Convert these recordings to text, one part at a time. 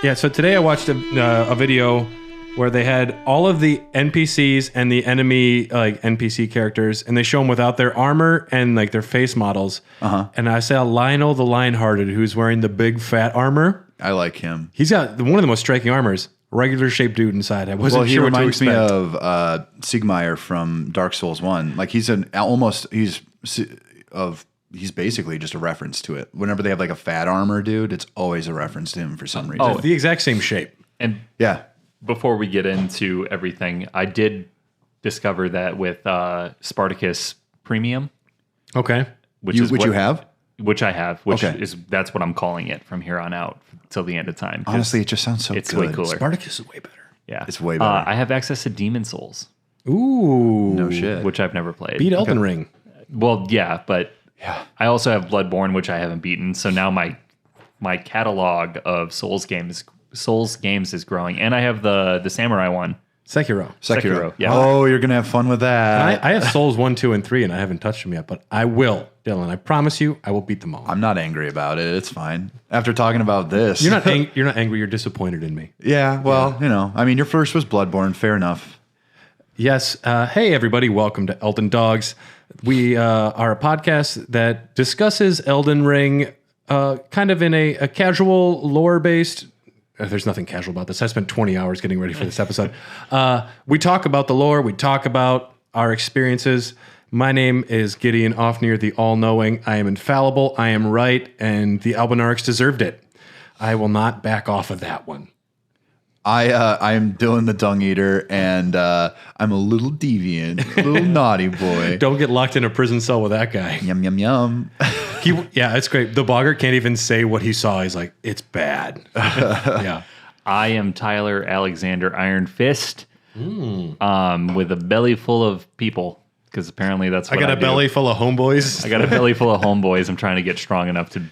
Yeah, so today I watched a video where they had all of the NPCs and the enemy like NPC characters, and they show them without their armor and like their face models. And I saw Lionel the Lionhearted, who's wearing the big fat armor. I like him. He's got one of the most striking armors. Regular shaped dude inside. I wasn't sure what to expect. He reminds me of Sigmire from Dark Souls 1. Like he's basically just a reference to it. Whenever they have like a fat armor dude, it's always a reference to him for some reason. Oh, the exact same shape. And yeah. Before we get into everything, I did discover that with Spartacus Premium. Okay. Which you have? Which I have, that's what I'm calling it from here on out till the end of time. Honestly, it just sounds so it's good. way cooler. Spartacus is way better. Yeah. It's way better. I have access to Demon Souls. Ooh. No shit. Which I've never played. Beat Elden Ring. Well, yeah, but yeah. I also have Bloodborne, which I haven't beaten. So now my catalog of Souls games is growing. And I have the Samurai one. Sekiro. Yeah. Oh, you're going to have fun with that. I have Souls 1, 2, and 3, and I haven't touched them yet, but I will, Dylan. I promise you, I will beat them all. I'm not angry about it. It's fine. After talking about this. You're not angry. You're disappointed in me. Yeah, well, I mean, your first was Bloodborne. Fair enough. Yes. Hey, everybody. Welcome to Elden Dogs. We are a podcast that discusses Elden Ring kind of in a casual, lore-based... There's nothing casual about this. I spent 20 hours getting ready for this episode. We talk about the lore. We talk about our experiences. My name is Gideon Offnear, the all-knowing. I am infallible. I am right. And the Albinarchs deserved it. I will not back off of that one. I am Dylan the Dung Eater, and I'm a little deviant, a little naughty boy. Don't get locked in a prison cell with that guy. Yum, yum, yum. Yeah, it's great. The boggart can't even say what he saw. He's like, it's bad. Yeah. I am Tyler Alexander Iron Fist with a belly full of people, because apparently that's what I got. A belly full of homeboys. I got a belly full of homeboys. I'm trying to get strong enough to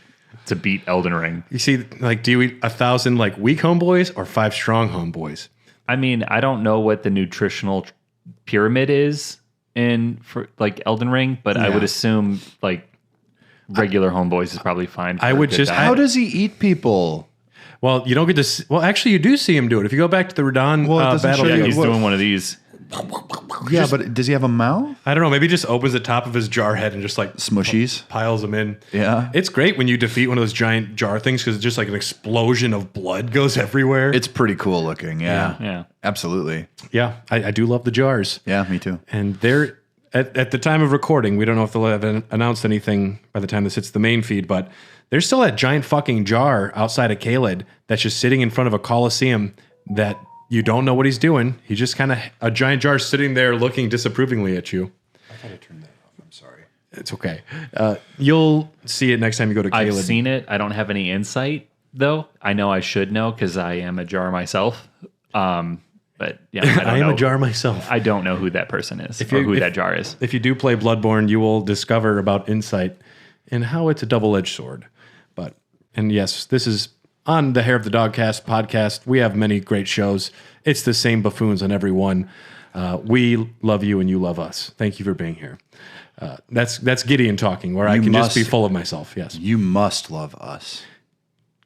beat Elden Ring. You see, like, do you eat 1,000 like weak homeboys or 5 strong homeboys? I mean, I don't know what the nutritional pyramid is for like Elden Ring, but I would assume like regular homeboys is probably fine. I would just. How does he eat people? Well, you don't get to. Well, actually, you do see him do it. If you go back to the Radon battle, he's doing one of these. Yeah, but does he have a mouth? I don't know. Maybe he just opens the top of his jar head and just like smushies, piles them in. Yeah, it's great when you defeat one of those giant jar things because it's just like an explosion of blood goes everywhere. It's pretty cool looking. Yeah, absolutely. Yeah, I do love the jars. Yeah, me too. And they're at the time of recording, we don't know if they'll have announced anything by the time this hits the main feed, but there's still that giant fucking jar outside of Caelid that's just sitting in front of a Coliseum that. You don't know what he's doing. He just kind of a giant jar sitting there looking disapprovingly at you. I thought I turned that off. I'm sorry. It's okay. You'll see it next time you go to Caelid. I've seen it. I don't have any insight though. I know I should know because I am a jar myself. But yeah, I am a jar myself. I don't know who that person is or who that jar is. If you do play Bloodborne, you will discover about insight and how it's a double-edged sword. And yes, this is. On the Hair of the Dogcast podcast, we have many great shows. It's the same buffoons on every one. We love you and you love us. Thank you for being here. That's Gideon talking, where I can just be full of myself. Yes, you must love us.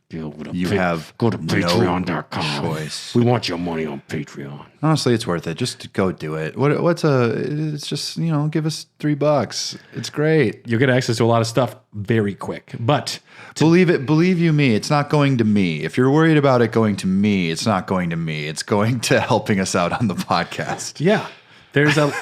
Go to Patreon.com. Choice. We want your money on Patreon. Honestly, it's worth it. Just go do it. It's just give us $3. It's great. You'll get access to a lot of stuff very quick. But believe you me, it's not going to me. If you're worried about it going to me, it's not going to me. It's going to helping us out on the podcast. Yeah. There's a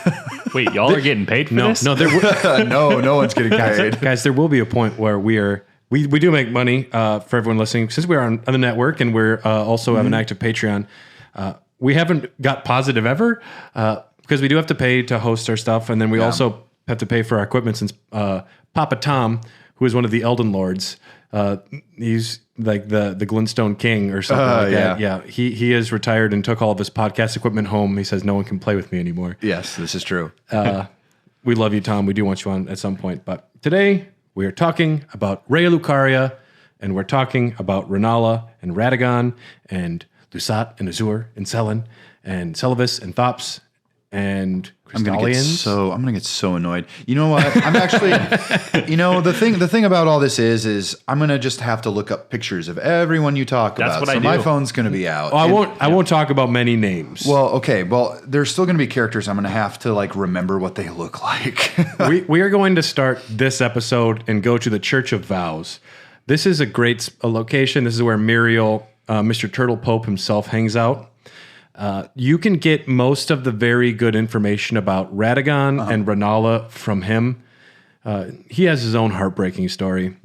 wait. Y'all are getting paid for this? No, no one's getting paid. Guys, there will be a point where we do make money for everyone listening since we're on the network and we're also have an active Patreon. We haven't got positive ever because we do have to pay to host our stuff, and then we also have to pay for our equipment since Papa Tom, who is one of the Elden Lords, he's like the Glintstone King or something like that. Yeah, he is retired and took all of his podcast equipment home. He says no one can play with me anymore. Yes, this is true. We love you, Tom. We do want you on at some point, but today. We are talking about Raya Lucaria, and we're talking about Rennala and Radagon and Lusat and Azur and Selen and Celavis and Thops and I'm gonna Crystallians. get so annoyed. You know what? I'm actually, the thing about all this is I'm gonna just have to look up pictures of everyone you talk about. what I so do. my phone's gonna be out. Oh, I won't talk about many names. Well, okay. Well, there's still gonna be characters. I'm gonna have to like remember what they look like. we are going to start this episode and go to the Church of Vows. This is a great location. This is where Muriel, Mr. Turtle Pope himself, hangs out. You can get most of the very good information about Radagon and Renala from him. He has his own heartbreaking story.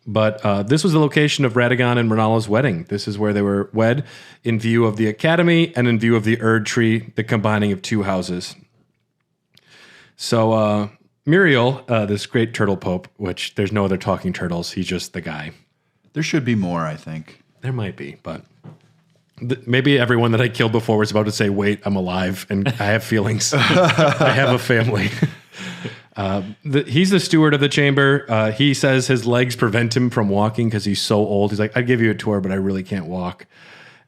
But this was the location of Radagon and Renala's wedding. This is where they were wed in view of the academy and in view of the Erd tree, the combining of two houses. So Muriel, this great turtle pope, which there's no other talking turtles. He's just the guy. There should be more, I think. There might be, but... Maybe everyone that I killed before was about to say, wait, I'm alive and I have feelings. I have a family. He's the steward of the chamber. He says his legs prevent him from walking because he's so old. He's like, I'd give you a tour, but I really can't walk.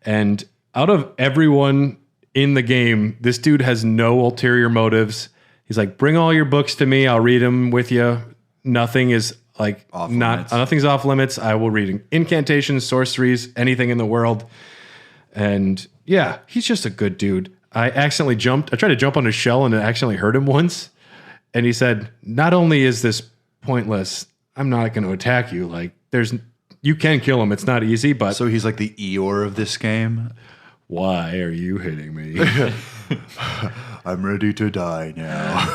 And out of everyone in the game, this dude has no ulterior motives. He's like, bring all your books to me. I'll read them with you. Nothing is nothing's off limits. I will read incantations, sorceries, anything in the world. And yeah, he's just a good dude. I tried to jump on his shell and it accidentally hurt him once. And he said, not only is this pointless, I'm not going to attack you. Like you can kill him. It's not easy, but. So he's like the Eeyore of this game. Why are you hitting me? I'm ready to die now.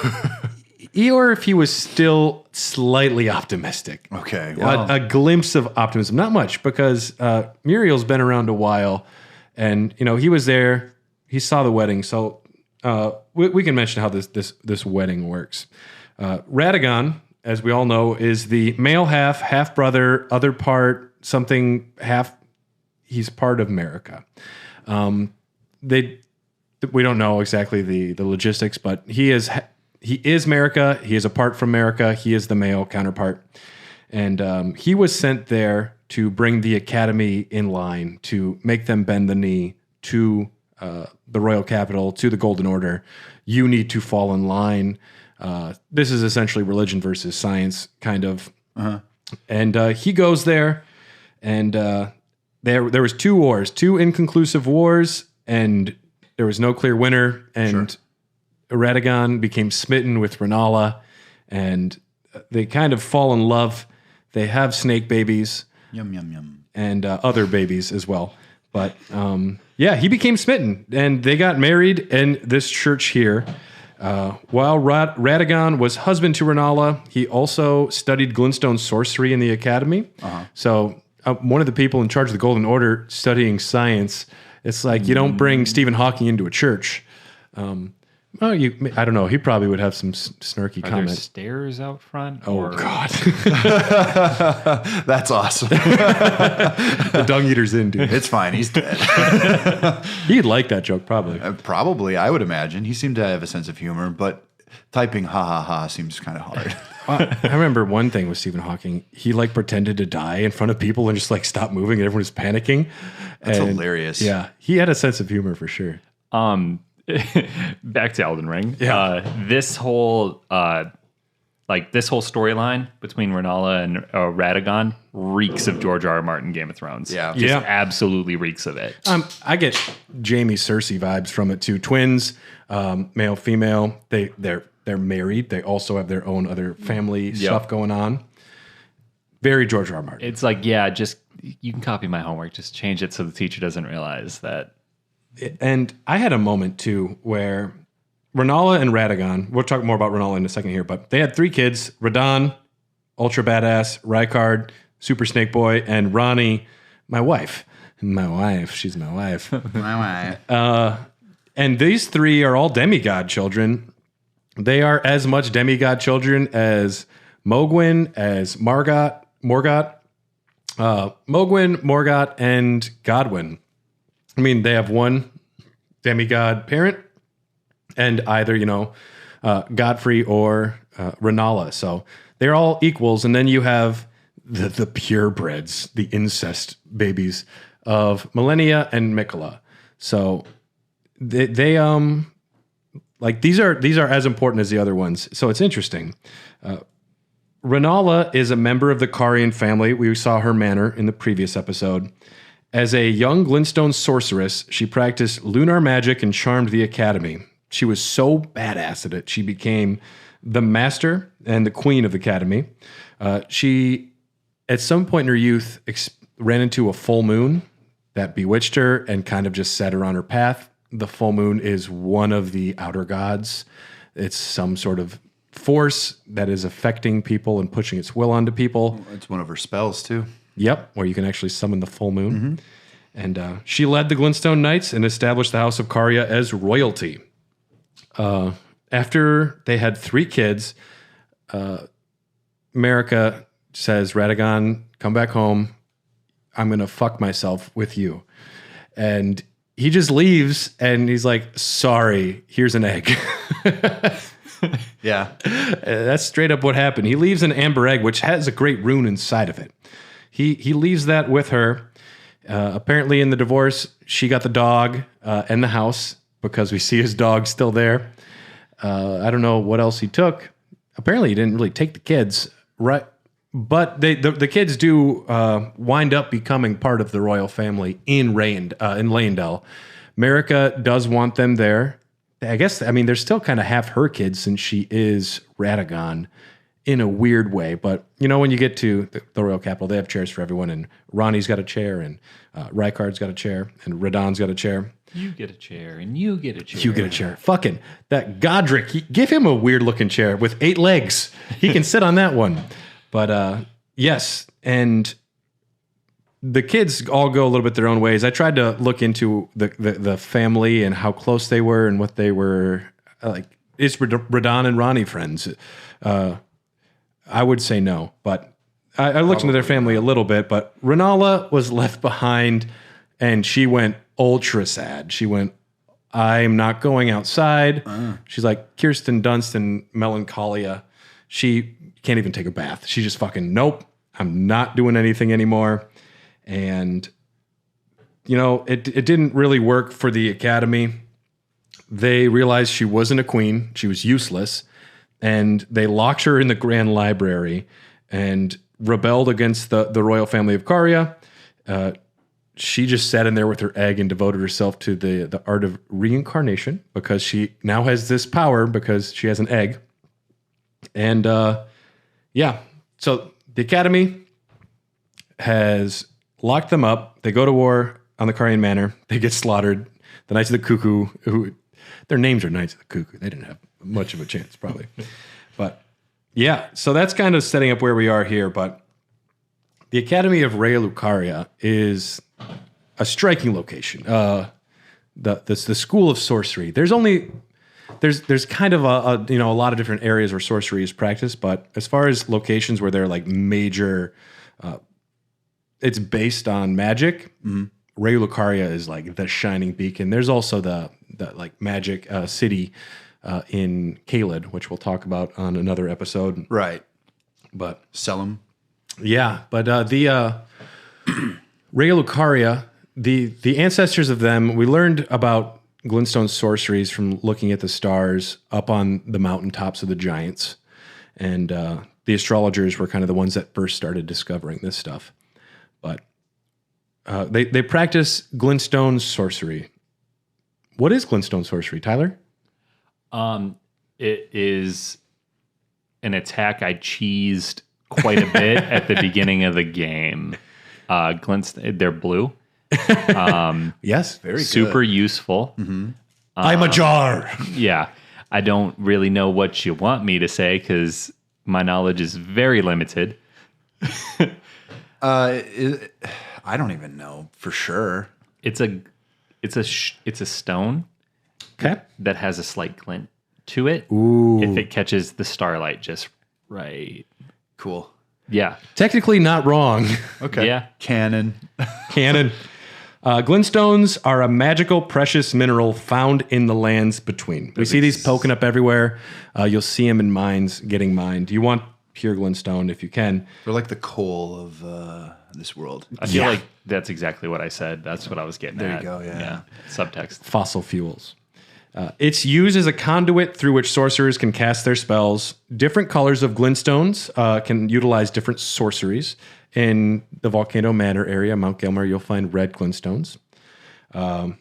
Eeyore, if he was still slightly optimistic. Okay. Well. A glimpse of optimism. Not much, because Muriel's been around a while. And, he was there. He saw the wedding. So we can mention how this wedding works. Radagon, as we all know, is the male half brother, other part, something half. He's part of America. We don't know exactly the logistics, but he is America. He is apart from America. He is the male counterpart. And he was sent there to bring the academy in line, to make them bend the knee to the royal capital, to the Golden Order. You need to fall in line. This is essentially religion versus science, kind of. Uh-huh. And he goes there, and there was two inconclusive wars, and there was no clear winner. And Radagon became smitten with Renala, and they kind of fall in love. They have snake babies. Yum, yum, yum. And other babies as well. But he became smitten, and they got married in this church here. While Radagon was husband to Renala, he also studied glintstone sorcery in the academy. Uh-huh. So one of the people in charge of the Golden Order studying science, it's like you don't bring Stephen Hawking into a church. I don't know. He probably would have some snarky Are comment. there stairs out front? Oh, God. That's awesome. The dung eater's in, dude. It's fine. He's dead. He'd like that joke, probably. Probably, I would imagine. He seemed to have a sense of humor, but typing ha ha ha seems kind of hard. I remember one thing with Stephen Hawking. He pretended to die in front of people and just stopped moving, and everyone was panicking. That's hilarious. Yeah, he had a sense of humor for sure. Back to Elden Ring. Yeah. This whole storyline between Renala and Radagon reeks of George R. R. Martin Game of Thrones. Yeah. Just absolutely reeks of it. I get Jaime Cersei vibes from it too. Twins, male, female. They're married. They also have their own other family stuff going on. Very George R. R. Martin. It's just you can copy my homework. Just change it so the teacher doesn't realize that. And I had a moment, too, where Renala and Radagon, we'll talk more about Renala in a second here, but they had 3 kids, Radon, ultra badass, Rykard, super snake boy, and Ronnie, my wife. She's my wife. My wife. And these 3 are all demigod children. They are as much demigod children as Mogwyn, as Morgoth, and Godwyn. I mean, they have one demigod parent, and either, Godfrey or Renala. So they're all equals. And then you have the purebreds, the incest babies of Millennia and Mikola. So they Like these are as important as the other ones. So it's interesting. Renala is a member of the Carian family. We saw her manor in the previous episode. As a young glintstone sorceress, she practiced lunar magic and charmed the academy. She was so badass at it, she became the master and the queen of the academy. She, at some point in her youth, ran into a full moon that bewitched her and kind of just set her on her path. The full moon is one of the outer gods. It's some sort of force that is affecting people and pushing its will onto people. It's one of her spells, too. Yep, where you can actually summon the full moon. And she led the Glintstone Knights and established the House of Caria as royalty. After they had 3 kids, Marika says, Radagon, come back home. I'm going to fuck myself with you. And he just leaves, and he's like, sorry, here's an egg. Yeah. That's straight up what happened. He leaves an amber egg, which has a great rune inside of it. He leaves that with her. Apparently in the divorce, she got the dog and the house because we see his dog still there. I don't know what else he took. Apparently he didn't really take the kids, right? But the kids do wind up becoming part of the royal family in Leyendell. Marika does want them there. I guess, I mean, they're still kind of half her kids since she is Radagon in a weird way. But, you know, when you get to the royal capital, they have chairs for everyone. And Ronnie's got a chair, and Rykard's got a chair, and Radahn's got a chair. You get a chair, and you get a chair. You get a chair. Fucking that Godric, give him a weird looking chair with 8 legs. He can sit on that one. But yes, and the kids all go a little bit their own ways. I tried to look into the family and how close they were and what they were like. Is Radahn and Ronnie friends? I would say no, but I looked into their family a little bit. But Renala was left behind, and she went ultra sad. She went, I'm not going outside. She's like Kirsten Dunst in Melancholia. She can't even take a bath. She just fucking, nope, I'm not doing anything anymore. And, you know, it didn't really work for the academy. They realized she wasn't a queen. She was useless. And they locked her in the Grand Library and rebelled against the royal family of Caria. She just sat in there with her egg and devoted herself to the art of reincarnation because she now has this power because she has an egg. And, yeah, so the academy has locked them up. They go to war on the Carian Manor. They get slaughtered. The Knights of the Cuckoo, who their names are Knights of the Cuckoo. They didn't have much of a chance, probably. But yeah, so that's kind of setting up where we are here. But the Academy of Raya Lucaria is a striking location. The School of Sorcery. There's kind of a lot of different areas where sorcery is practiced, but as far as locations where they're like major, it's based on magic. Raya Lucaria is like the shining beacon. There's also the like magic city in Caelid, which we'll talk about on another episode. Right. But Selim. Yeah, but the Raya Lucaria, the ancestors of them, we learned about glintstone sorceries from looking at the stars up on the mountaintops of the giants. And the astrologers were kind of the ones that first started discovering this stuff. But they practice glintstone sorcery. What is glintstone sorcery, Tyler? It is an attack I cheesed quite a bit at the beginning of the game. They're blue. Yes, very good. Super useful. I'm a jar. Yeah. I don't really know what you want me to say because my knowledge is very limited. I don't even know for sure. It's a stone that has a slight glint to it. Ooh. If it catches the starlight just right. Cool. Yeah. Technically not wrong. Okay. Yeah. Canon. Glintstones are a magical precious mineral found in the lands between. We see these poking up everywhere. You'll see them in mines getting mined. You want pure glintstone if you can. They're like the coal of this world. I feel like that's exactly what I said. That's what I was getting at. There you go, yeah. Subtext. Fossil fuels. It's used as a conduit through which sorcerers can cast their spells. Different colors of glintstones can utilize different sorceries. In the Volcano Manor area, Mount Gilmer, you'll find red glintstones. And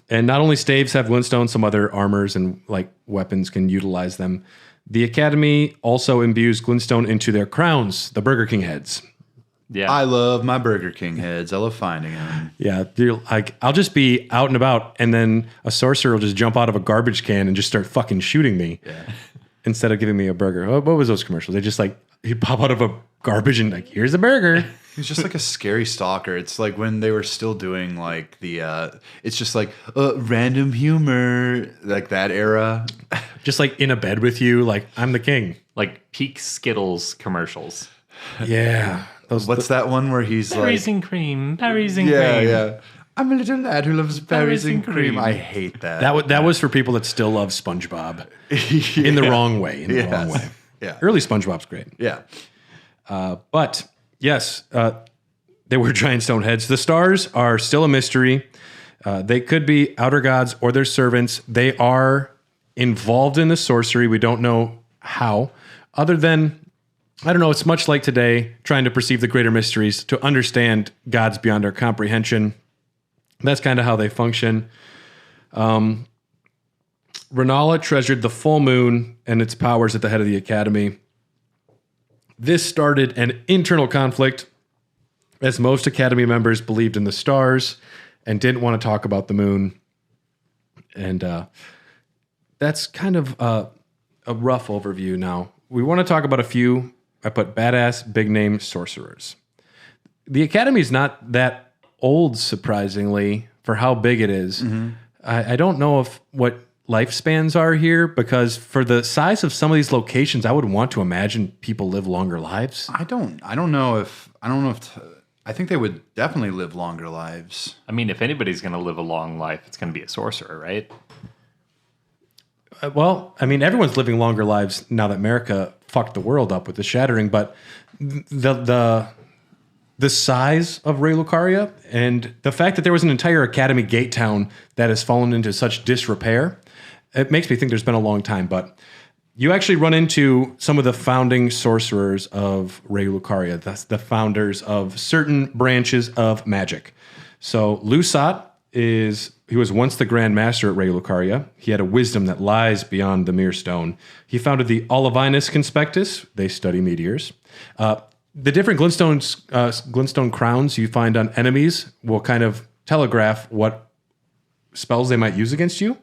not only staves have glintstones, some other armors and like weapons can utilize them. The Academy also imbues glintstone into their crowns, the Burger King heads. Yeah. I love my Burger King heads. I love finding them. Yeah, like I'll just be out and about, and then a sorcerer will just jump out of a garbage can and just start fucking shooting me. Yeah. Instead of giving me a burger. What was those commercials? They just like he'd pop out of a garbage and like, here's a burger. He's just like a scary stalker. It's like when they were still doing like the, it's just like random humor, like that era. Just like in a bed with you, like I'm the king. Like peak Skittles commercials. Yeah. What's that one where he's Berries like, and cream, berries and yeah, cream. yeah. I'm a little lad who loves berries and cream. I hate that. That was for people that still love SpongeBob in the wrong way. In the wrong way. Yeah. Early SpongeBob's great. Yeah. But yes, they were giant stone heads. The stars are still a mystery. They could be outer gods or their servants. They are involved in the sorcery. We don't know how, other than, I don't know, it's much like today, trying to perceive the greater mysteries, to understand gods beyond our comprehension. That's kind of how they function. Renala treasured the full moon and its powers at the head of the Academy. This started an internal conflict, as most Academy members believed in the stars and didn't want to talk about the moon. And that's kind of a rough overview now. We want to talk about a few. I put badass, big name sorcerers. The Academy is not that old, surprisingly, for how big it is. Mm-hmm. I don't know what lifespans are here, because for the size of some of these locations, I would want to imagine people live longer lives. I think they would definitely live longer lives. I mean, if anybody's going to live a long life, it's going to be a sorcerer, right? Well, I mean, everyone's living longer lives now that America fucked the world up with the Shattering, but the size of Raya Lucaria and the fact that there was an entire Academy gate town that has fallen into such disrepair, it makes me think there's been a long time. But you actually run into some of the founding sorcerers of Raya Lucaria, the founders of certain branches of magic. So Lusat he was once the Grand Master at Raya Lucaria. He had a wisdom that lies beyond the mere stone. He founded the Olivinus Conspectus. They study meteors. The different glintstone crowns you find on enemies will kind of telegraph what spells they might use against you,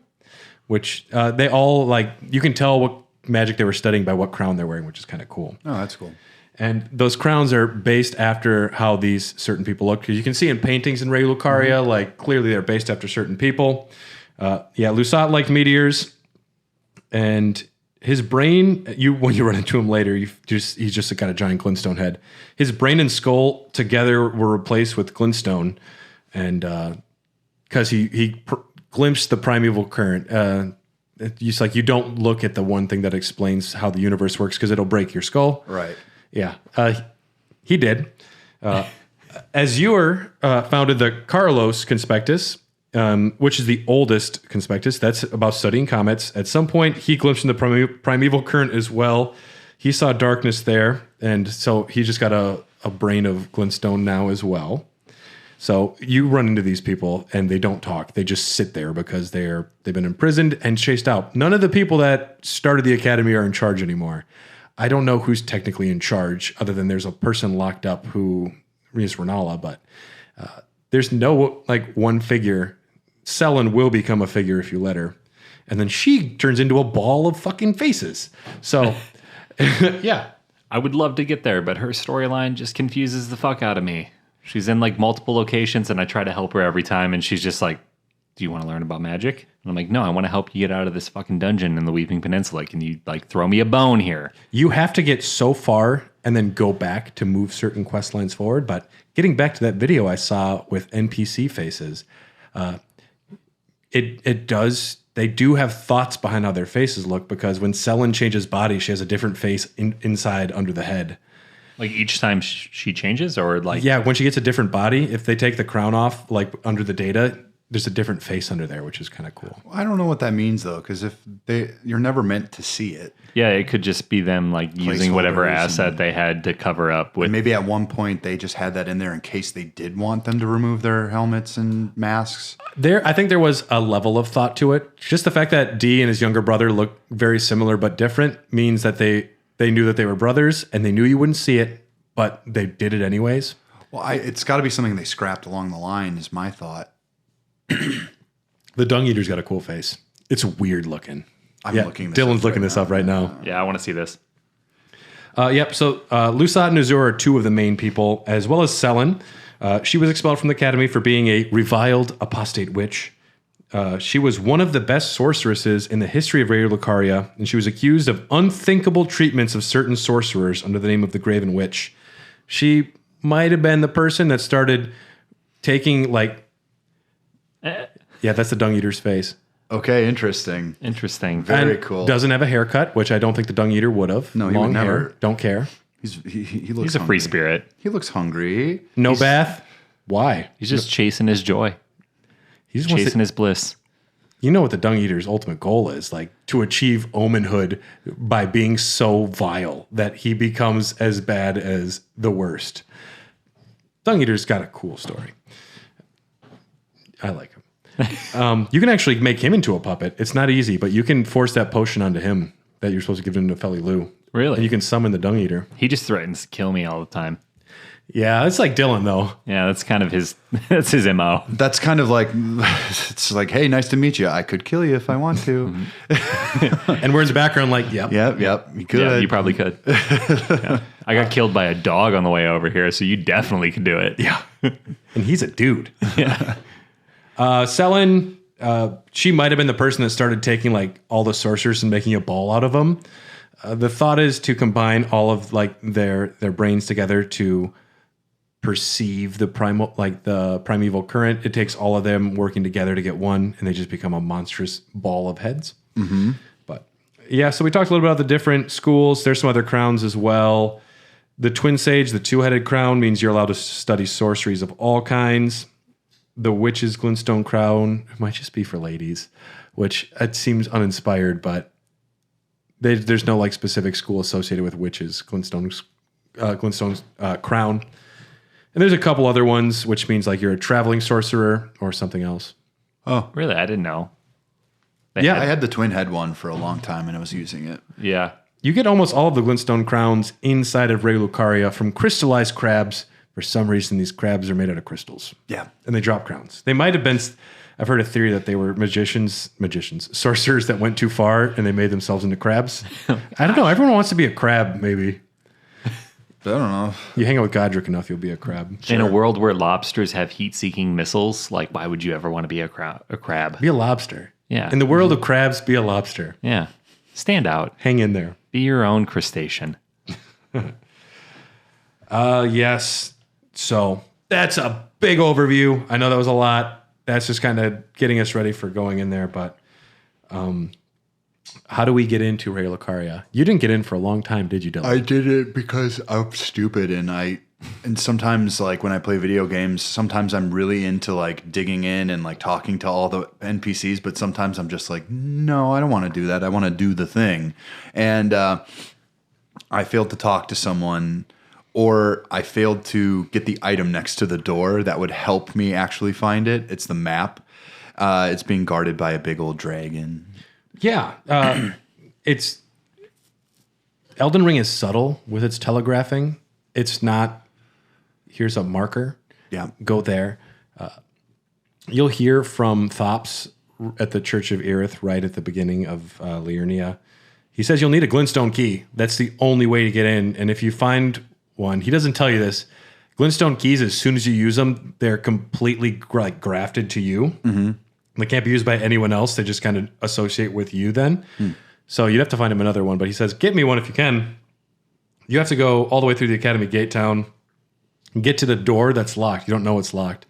which they all, like, you can tell what magic they were studying by what crown they're wearing, which is kind of cool. Oh, that's cool. And those crowns are based after how these certain people look. Because you can see in paintings in Raya Lucaria, like, clearly they're based after certain people. Lusat liked meteors. And his brain, when you run into him later, he's just got a giant glintstone head. His brain and skull together were replaced with glintstone. And because he glimpsed the primeval current. It's like you don't look at the one thing that explains how the universe works, because it'll break your skull. Right. Yeah, he did. Azure founded the Carlos Conspectus, which is the oldest Conspectus. That's about studying comets. At some point, he glimpsed in the primeval current as well. He saw darkness there, and so he just got a brain of glintstone now as well. So you run into these people, and they don't talk. They just sit there because they've been imprisoned and chased out. None of the people that started the Academy are in charge anymore. I don't know who's technically in charge, other than there's a person locked up who is Renala, but there's no, like, one figure. Selen will become a figure if you let her. And then she turns into a ball of fucking faces. So, yeah. I would love to get there, but her storyline just confuses the fuck out of me. She's in, like, multiple locations, and I try to help her every time, and she's just like, do you want to learn about magic? And I'm like, no, I want to help you get out of this fucking dungeon in the Weeping Peninsula. Can you, like, throw me a bone here? You have to get so far and then go back to move certain quest lines forward. But getting back to that video I saw with NPC faces, they do have thoughts behind how their faces look, because when Selen changes body, she has a different face inside under the head. Like, each time she changes, or like... Yeah, when she gets a different body, if they take the crown off, like, under the data, there's a different face under there, which is kind of cool. I don't know what that means though, because you're never meant to see it. Yeah, it could just be them like using whatever asset they had to cover up with. And maybe at one point they just had that in there in case they did want them to remove their helmets and masks. I think there was a level of thought to it. Just the fact that Dee and his younger brother look very similar but different means that they knew that they were brothers and they knew you wouldn't see it, but they did it anyways. Well, it's got to be something they scrapped along the line, is my thought. The Dung Eater's got a cool face. It's weird looking. Dylan's looking this up right now. Yeah, I want to see this. Yep. So Lusat and Azur are two of the main people, as well as Selen. She was expelled from the academy for being a reviled apostate witch. She was one of the best sorceresses in the history of Raya Lucaria, and she was accused of unthinkable treatments of certain sorcerers under the name of the Graven Witch. She might have been the person that started taking yeah, that's the Dung Eater's face. Okay, interesting. Very cool. Doesn't have a haircut, which I don't think the Dung Eater would have. No, he Long would never. hair, don't care. He looks He's a free spirit. He looks hungry. No bath. Why? He's just chasing his joy, He just wants chasing his bliss. You know what the Dung Eater's ultimate goal is, like to achieve omenhood by being so vile that he becomes as bad as the worst. Dung Eater's got a cool story. I like him. You can actually make him into a puppet. It's not easy, but you can force that potion onto him that you're supposed to give him to Feli Lu. Really? And you can summon the Dung Eater. He just threatens to kill me all the time. Yeah, it's like Dylan though. Yeah, that's kind of his. That's his MO. That's kind of like, it's like, hey, nice to meet you. I could kill you if I want to. And we're in the background like, yep. Yep. You could. Yeah, you probably could. Yeah. I got killed by a dog on the way over here, so you definitely could do it. Yeah. And he's a dude. Yeah. Selen, she might have been the person that started taking like all the sorcerers and making a ball out of them. The thought is to combine all of like their brains together to perceive the primeval current. It takes all of them working together to get one, and they just become a monstrous ball of heads. Mm-hmm. But yeah, so we talked a little bit about the different schools. There's some other crowns as well. The Twin Sage, the two-headed crown, means you're allowed to study sorceries of all kinds. The Witch's Glintstone crown might just be for ladies, which it seems uninspired, but there's no like specific school associated with Witch's Glintstone crown. And there's a couple other ones, which means like you're a traveling sorcerer or something else. Oh, Really? I didn't know. I had the twin head one for a long time, and I was using it. Yeah. You get almost all of the Glintstone crowns inside of Raya Lucaria from crystallized crabs. For some reason, these crabs are made out of crystals. Yeah. And they drop crowns. They might have been, I've heard a theory that they were sorcerers that went too far and they made themselves into crabs. I don't know. Everyone wants to be a crab, maybe. I don't know. You hang out with Godric enough, you'll be a crab. In a world where lobsters have heat-seeking missiles, like why would you ever want to be a crab? Be a lobster. Yeah. In the world of crabs, be a lobster. Yeah. Stand out. Hang in there. Be your own crustacean. Yes. So that's a big overview. I know that was a lot. That's just kind of getting us ready for going in there. But how do we get into Raya Lucaria? You didn't get in for a long time, did you, Dylan? I did it because I'm stupid, and sometimes like when I play video games, sometimes I'm really into like digging in and like talking to all the NPCs, but sometimes I'm just like, no, I don't want to do that. I want to do the thing. And I failed to talk to someone, or I failed to get the item next to the door that would help me actually find it. It's the map. It's being guarded by a big old dragon. Yeah. It's Elden Ring is subtle with its telegraphing. It's not, here's a marker. Yeah. Go there. You'll hear from Thops at the Church of Irith right at the beginning of Liurnia. He says you'll need a glintstone key. That's the only way to get in. And if you find one, he doesn't tell you this. Glintstone keys, as soon as you use them, they're completely grafted to you. Mm-hmm. They can't be used by anyone else. They just kind of associate with you then. So you'd have to find him another one. But he says, get me one if you can. You have to go all the way through the Academy Gate Town and get to the door that's locked. You don't know it's locked.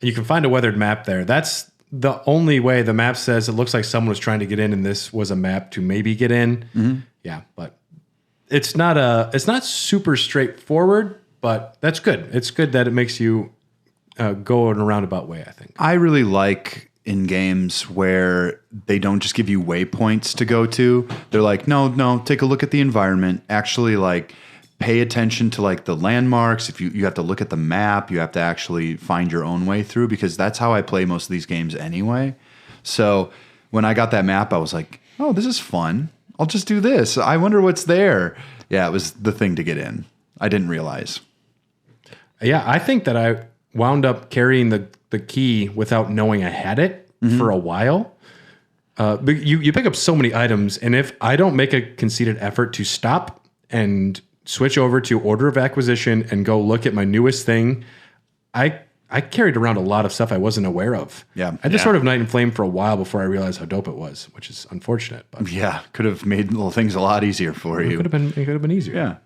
And you can find a weathered map there. That's the only way. The map says it looks like someone was trying to get in, and this was a map to maybe get in. Mm-hmm. Yeah, but it's not super straightforward, but that's good. It's good that it makes you go in a roundabout way, I think. I really like in games where they don't just give you waypoints to go to. They're like, no, take a look at the environment. Actually, like, pay attention to like the landmarks. If you have to look at the map, you have to actually find your own way through, because that's how I play most of these games anyway. So when I got that map, I was like, oh, this is fun. I'll just do this. I wonder what's there. Yeah, it was the thing to get in. I didn't realize. Yeah, I think that I wound up carrying the key without knowing I had it for a while. But you pick up so many items, and if I don't make a conceited effort to stop and switch over to order of acquisition and go look at my newest thing, I carried around a lot of stuff I wasn't aware of. Yeah. I just sort of Night and Flame for a while before I realized how dope it was, which is unfortunate. But Yeah, could have made little things a lot easier for you. it could have been easier. Yeah.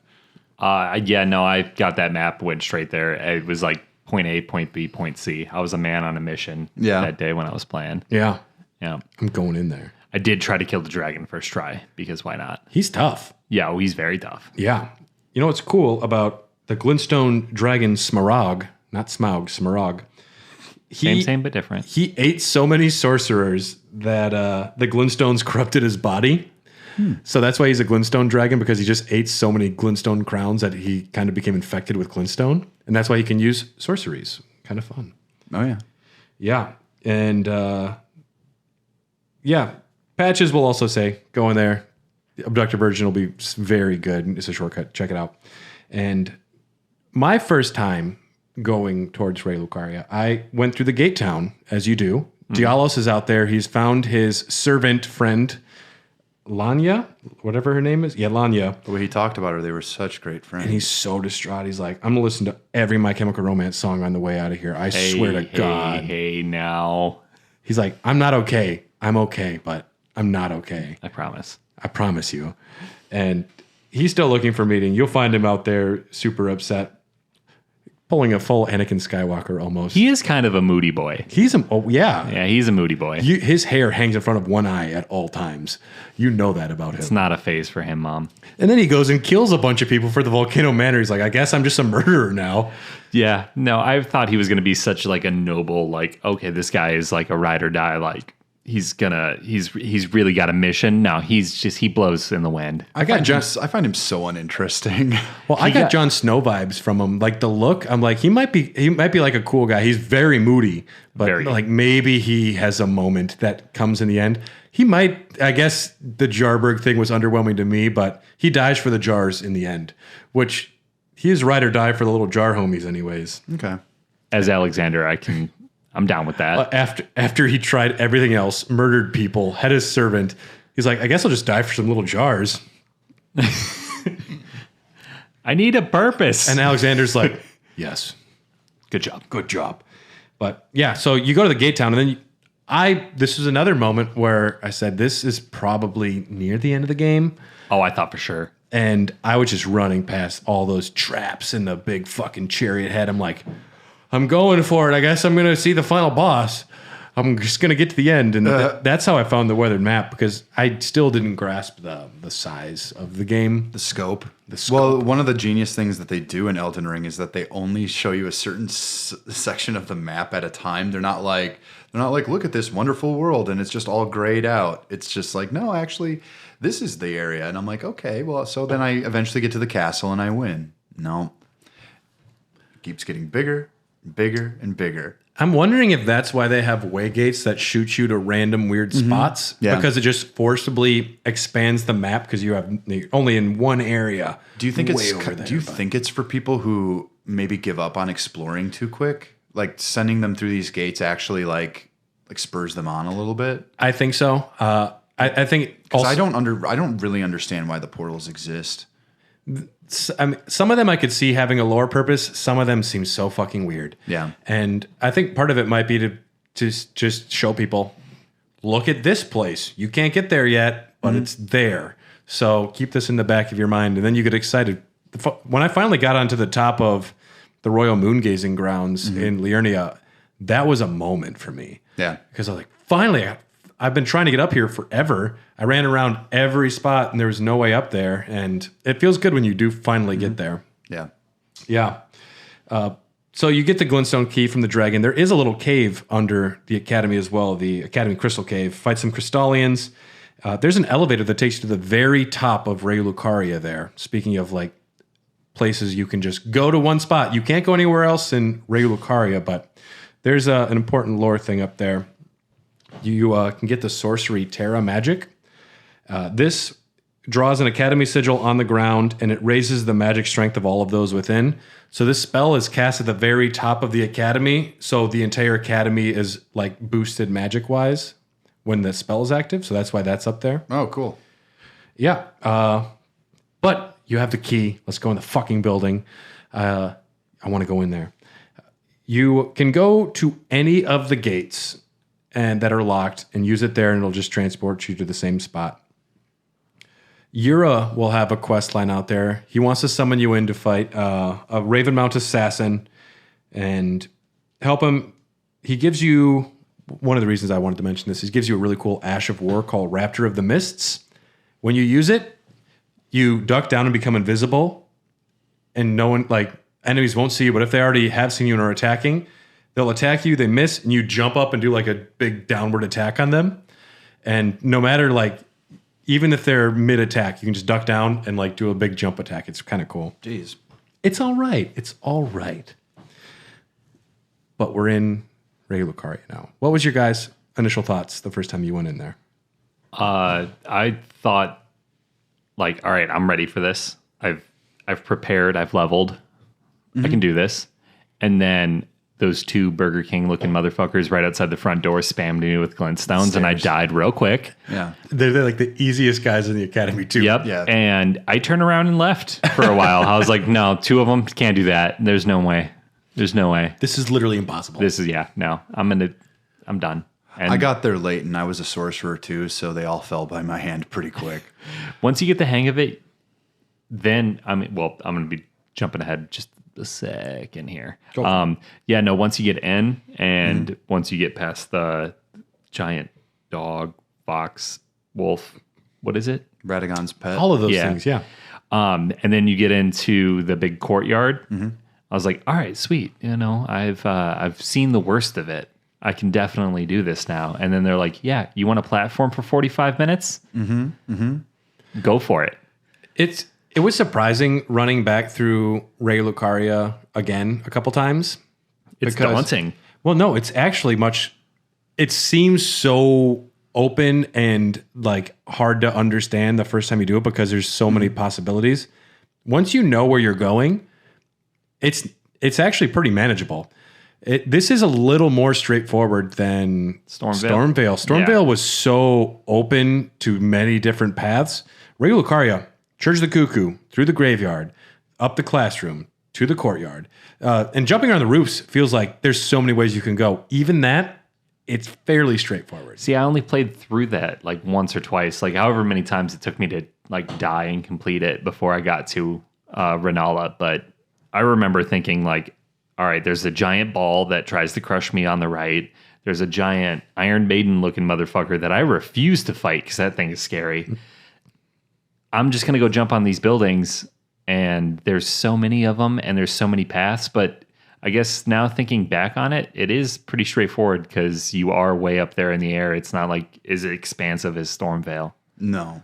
I got that map, went straight there. It was like point A, point B, point C. I was a man on a mission that day when I was playing. Yeah. Yeah. I'm going in there. I did try to kill the dragon first try, because why not? He's tough. Yeah, he's very tough. Yeah. You know what's cool about the Glintstone dragon Smaragd, not Smaug, Smaragd. Same but different. He ate so many sorcerers that the glintstones corrupted his body. So that's why he's a glintstone dragon, because he just ate so many glintstone crowns that he kind of became infected with glintstone. And that's why he can use sorceries. Kind of fun. Oh, yeah. Yeah. And patches will also say, go in there. The abductor version will be very good. It's a shortcut. Check it out. And my first time going towards Raya Lucaria, I went through the gate town, as you do. Dialos is out there. He's found his servant friend, Lanya, whatever her name is. Yeah, Lanya. The way he talked about her, they were such great friends. And he's so distraught. He's like, I'm going to listen to every My Chemical Romance song on the way out of here. I swear to God. Hey, now. He's like, I'm not okay. I'm okay, but I'm not okay. I promise. I promise you. And he's still looking for meeting. You'll find him out there super upset, pulling a full Anakin Skywalker almost. He is kind of a moody boy. Yeah, he's a moody boy. His hair hangs in front of one eye at all times. You know that about him. It's not a phase for him, Mom. And then he goes and kills a bunch of people for the Volcano Manor. He's like, I guess I'm just a murderer now. Yeah, no, I thought he was going to be such like a noble, like, okay, this guy is like a ride or die, like he's really got a mission. No, he blows in the wind. I find him so uninteresting. Well, I got Jon Snow vibes from him. Like the look, I'm like, he might be like a cool guy. He's very moody, but like maybe he has a moment that comes in the end. He might, I guess the Jarberg thing was underwhelming to me, but he dies for the jars in the end, which he is ride or die for the little jar homies anyways. Okay. As Alexander, I'm down with that. After he tried everything else, murdered people, had his servant, he's like, I guess I'll just die for some little jars. I need a purpose. And Alexander's like, yes. Good job. But yeah, so you go to the gate town, and then this was another moment where I said, this is probably near the end of the game. Oh, I thought for sure. And I was just running past all those traps and the big fucking chariot head. I'm like, I'm going for it. I guess I'm going to see the final boss. I'm just going to get to the end. And that's how I found the weathered map, because I still didn't grasp the size of the game. The scope. Well, one of the genius things that they do in Elden Ring is that they only show you a certain section of the map at a time. They're not like, look at this wonderful world and it's just all grayed out. It's just like, no, actually, this is the area. And I'm like, okay, well, so then I eventually get to the castle and I win. No. It keeps getting bigger, bigger, and bigger. I'm wondering if that's why they have way gates that shoot you to random weird spots. Yeah. Because it just forcibly expands the map because you're only in one area. Do you think think it's for people who maybe give up on exploring too quick? Like sending them through these gates actually like spurs them on a little bit? I think so. I think also, I don't really understand why the portals exist. I mean, some of them I could see having a lore purpose. Some of them seem so fucking weird. Yeah. And I think part of it might be to just show people, look at this place. You can't get there yet, but it's there. So keep this in the back of your mind. And then you get excited. When I finally got onto the top of the Royal Moon Gazing Grounds in Liurnia, that was a moment for me. Yeah. Because I was like, finally, I've been trying to get up here forever. I ran around every spot and there was no way up there. And it feels good when you do finally get there. Yeah. Yeah. So you get the glintstone key from the dragon. There is a little cave under the academy as well, the Academy Crystal Cave. Fight some Crystallians. There's an elevator that takes you to the very top of Raya Lucaria there. Speaking of like places you can just go to one spot. You can't go anywhere else in Raya Lucaria, but there's an important lore thing up there. You can get the sorcery Terra magic. This draws an academy sigil on the ground, and it raises the magic strength of all of those within. So this spell is cast at the very top of the academy, so the entire academy is like boosted magic-wise when the spell is active, so that's why that's up there. Oh, cool. Yeah. But you have the key. Let's go in the fucking building. I want to go in there. You can go to any of the gates and that are locked and use it there, and it'll just transport you to the same spot. Yura will have a quest line out there. He wants to summon you in to fight a Ravenmount assassin and help him. He gives you, one of the reasons I wanted to mention this, he gives you a really cool Ash of War called Raptor of the Mists. When you use it, you duck down and become invisible, and no one, like, enemies won't see you, but if they already have seen you and are attacking, they'll attack you, they miss, and you jump up and do like a big downward attack on them. And no matter, like, even if they're mid-attack, you can just duck down and like do a big jump attack. It's kind of cool. Jeez. It's all right. It's all right. But we're in Raya Lucaria now. What was your guys' initial thoughts the first time you went in there? I thought, like, all right, I'm ready for this. I've prepared. I've leveled. I can do this. And then those two Burger King looking motherfuckers right outside the front door spammed me with glintstones, and I died real quick. Yeah. They're like the easiest guys in the academy too. Yep. Yeah. And I turned around and left for a while. I was like, no, two of them can't do that. There's no way. There's no way. This is literally impossible. No. I'm done. And I got there late, and I was a sorcerer too, so they all fell by my hand pretty quick. once you get the hang of it, then I'm going to be jumping ahead just a second here. Once you get in and once you get past the giant dog, fox, wolf, what is it? Radagon's pet. All of those things, yeah. And then you get into the big courtyard. I was like, all right, sweet. I've seen the worst of it. I can definitely do this now. And then they're like, yeah, you want a platform for 45 minutes? Go for it. It was surprising running back through Raya Lucaria again a couple times. It's daunting. Well, no, it's actually it seems so open and like hard to understand the first time you do it because there's so many possibilities. Once you know where you're going, it's actually pretty manageable. This is a little more straightforward than Stormvale. Stormvale was so open to many different paths. Raya Lucaria, Church of the Cuckoo, through the graveyard, up the classroom, to the courtyard. And jumping on the roofs feels like there's so many ways you can go. Even that, it's fairly straightforward. See, I only played through that like once or twice, like however many times it took me to like die and complete it before I got to Renala. But I remember thinking like, all right, there's a giant ball that tries to crush me on the right. There's a giant Iron Maiden looking motherfucker that I refuse to fight because that thing is scary. I'm just going to go jump on these buildings, and there's so many of them, and there's so many paths. But I guess now thinking back on it, it is pretty straightforward because you are way up there in the air. It's not like as expansive as Stormvale. No.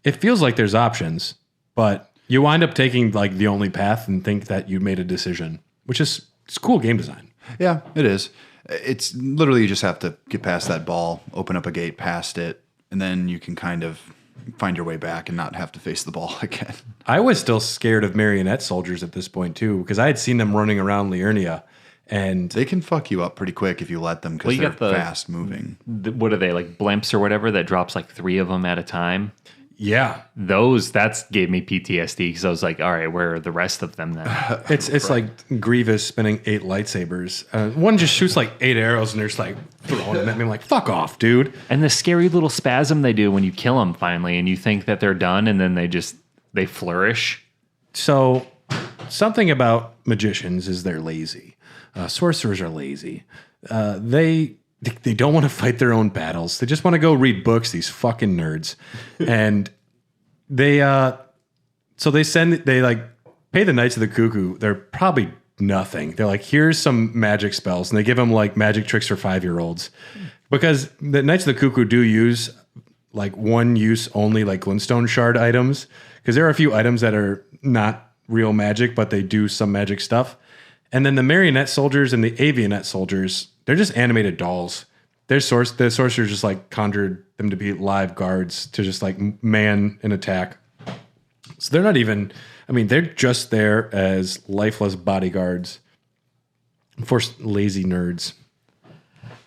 It feels like there's options, but you wind up taking like the only path and think that you made a decision, which is it's cool game design. Yeah, it is. It's literally you just have to get past that ball, open up a gate past it, and then you can kind of find your way back and not have to face the ball again. I was still scared of marionette soldiers at this point too, because I had seen them running around Liurnia, and they can fuck you up pretty quick if you let them because they're fast moving. What are they, like blimps or whatever that drops like 3 of them at a time? Yeah, that gave me PTSD because I was like, all right, where are the rest of them then? It's like Grievous spinning 8 lightsabers. One just shoots like 8 arrows and they're just like throwing them at me. I'm like, fuck off, dude. And the scary little spasm they do when you kill them finally and you think that they're done and then they flourish. So something about magicians is they're lazy. Sorcerers are lazy. They don't want to fight their own battles. They just want to go read books, these fucking nerds. And they like pay the Knights of the Cuckoo. They're probably nothing. They're like, here's some magic spells, and they give them like magic tricks for 5-year-olds, because the Knights of the Cuckoo do use like one use only like glintstone shard items, because there are a few items that are not real magic, but they do some magic stuff. And then the marionette soldiers and the avionette soldiers, they're just animated dolls. The sorcerers just like conjured them to be live guards to just like man and attack. So they're not even, I mean, they're just there as lifeless bodyguards for lazy nerds.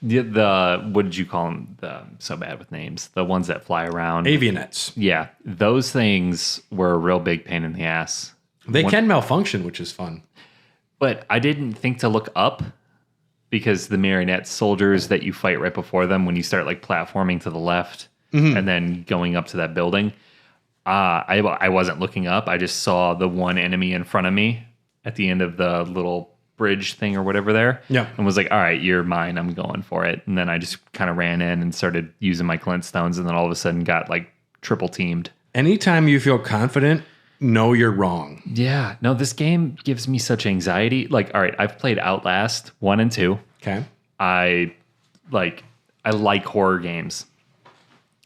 The what did you call them? So bad with names. The ones that fly around. Avionettes. Yeah, those things were a real big pain in the ass. They can malfunction, which is fun. But I didn't think to look up, because the marionette soldiers that you fight right before them, when you start like platforming to the left and then going up to that building, I wasn't looking up. I just saw the one enemy in front of me at the end of the little bridge thing or whatever there. Yeah. And was like, all right, you're mine. I'm going for it. And then I just kind of ran in and started using my glintstones, and then all of a sudden got like triple teamed. Anytime you feel confident, know you're wrong. Yeah. No, this game gives me such anxiety. Like, all right, I've played Outlast 1 and 2. Okay. I like horror games.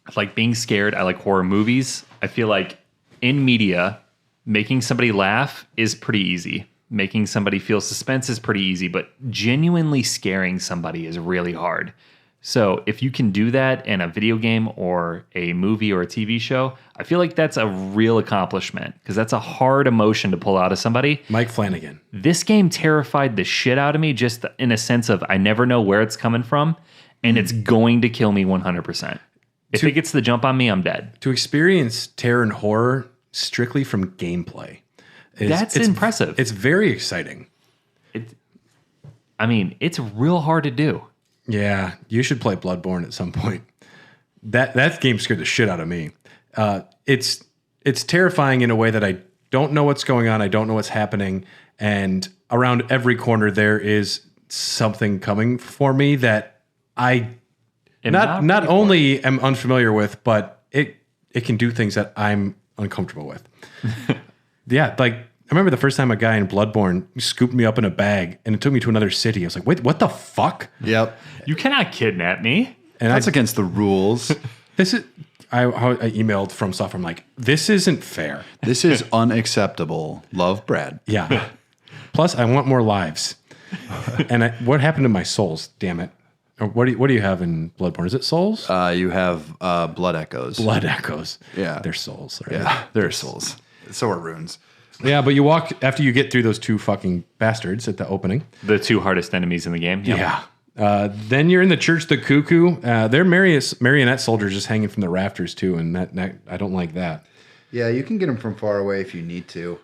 I like being scared. I like horror movies. I feel like in media, making somebody laugh is pretty easy. Making somebody feel suspense is pretty easy, but genuinely scaring somebody is really hard. So if you can do that in a video game or a movie or a TV show, I feel like that's a real accomplishment, because that's a hard emotion to pull out of somebody. Mike Flanagan. This game terrified the shit out of me, just in a sense of I never know where it's coming from, and it's going to kill me 100%. If it gets the jump on me, I'm dead. To experience terror and horror strictly from gameplay. That's impressive. It's very exciting. It's real hard to do. Yeah, you should play Bloodborne at some point. That game scared the shit out of me. It's terrifying in a way that I don't know what's going on. I don't know what's happening. And around every corner there is something coming for me that I not only am unfamiliar with, but it can do things that I'm uncomfortable with. Yeah, like I remember the first time a guy in Bloodborne scooped me up in a bag and it took me to another city. I was like, wait, what the fuck? Yep. You cannot kidnap me. And That's against the rules. I emailed from software. I'm like, this isn't fair. This is unacceptable. Love, Brad. Yeah. Plus, I want more lives. And what happened to my souls? Damn it. Or what do you have in Bloodborne? Is it souls? You have blood echoes. Blood echoes. Yeah. They're souls. Right? Yeah, they're souls. So are runes. Yeah, but you walk after you get through those two fucking bastards at the opening. The two hardest enemies in the game. Yep. Yeah. Then you're in the Church of the Cuckoo. They're marionette soldiers just hanging from the rafters too, and that I don't like that. Yeah, you can get them from far away if you need to.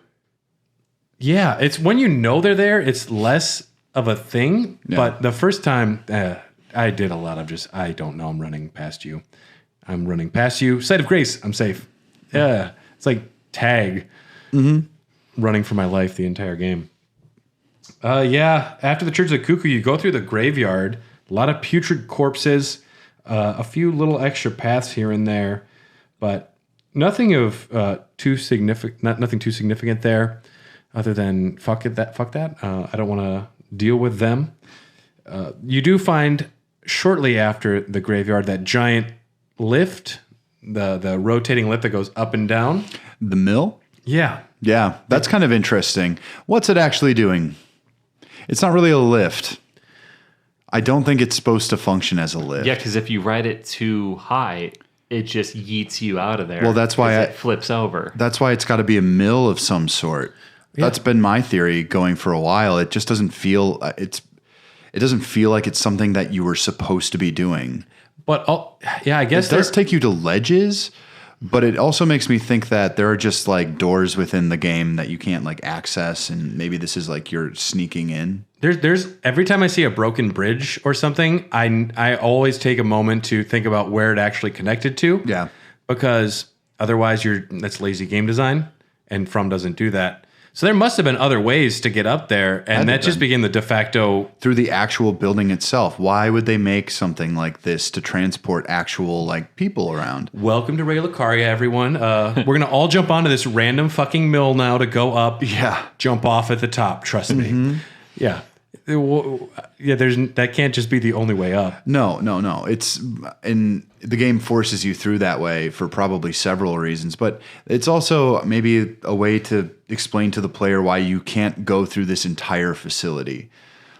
Yeah, it's when you know they're there, it's less of a thing. Yeah. But the first time, I did a lot of just, I don't know, I'm running past you. I'm running past you. Sight of grace, I'm safe. Yeah, it's like tag. Running for my life the entire game. Yeah, after the Church of the Cuckoo, you go through the graveyard. A lot of putrid corpses. A few little extra paths here and there, but nothing of too significant. Nothing too significant there, other than fuck that. I don't want to deal with them. You do find shortly after the graveyard that giant lift, the rotating lift that goes up and down. The mill? Yeah. Yeah, that's kind of interesting. What's it actually doing? It's not really a lift. I don't think it's supposed to function as a lift. Yeah, because if you ride it too high, it just yeets you out of there. Well, that's why it flips over. That's why it's got to be a mill of some sort. Yeah. That's been my theory going for a while. It just doesn't feel it doesn't feel like it's something that you were supposed to be doing. But yeah, I guess it does take you to ledges. But it also makes me think that there are just like doors within the game that you can't like access, and maybe this is like you're sneaking in. There's every time I see a broken bridge or something, I always take a moment to think about where it actually connected to. Yeah, because otherwise that's lazy game design, and From doesn't do that. So there must have been other ways to get up there, and that just became the de facto. Through the actual building itself. Why would they make something like this to transport actual like people around? Welcome to Raya Lucaria, everyone. We're gonna all jump onto this random fucking mill now to go up. Yeah. Jump off at the top. Trust me. Yeah. Yeah. That can't just be the only way up. No. It's and the game forces you through that way for probably several reasons, but it's also maybe a way to explain to the player why you can't go through this entire facility.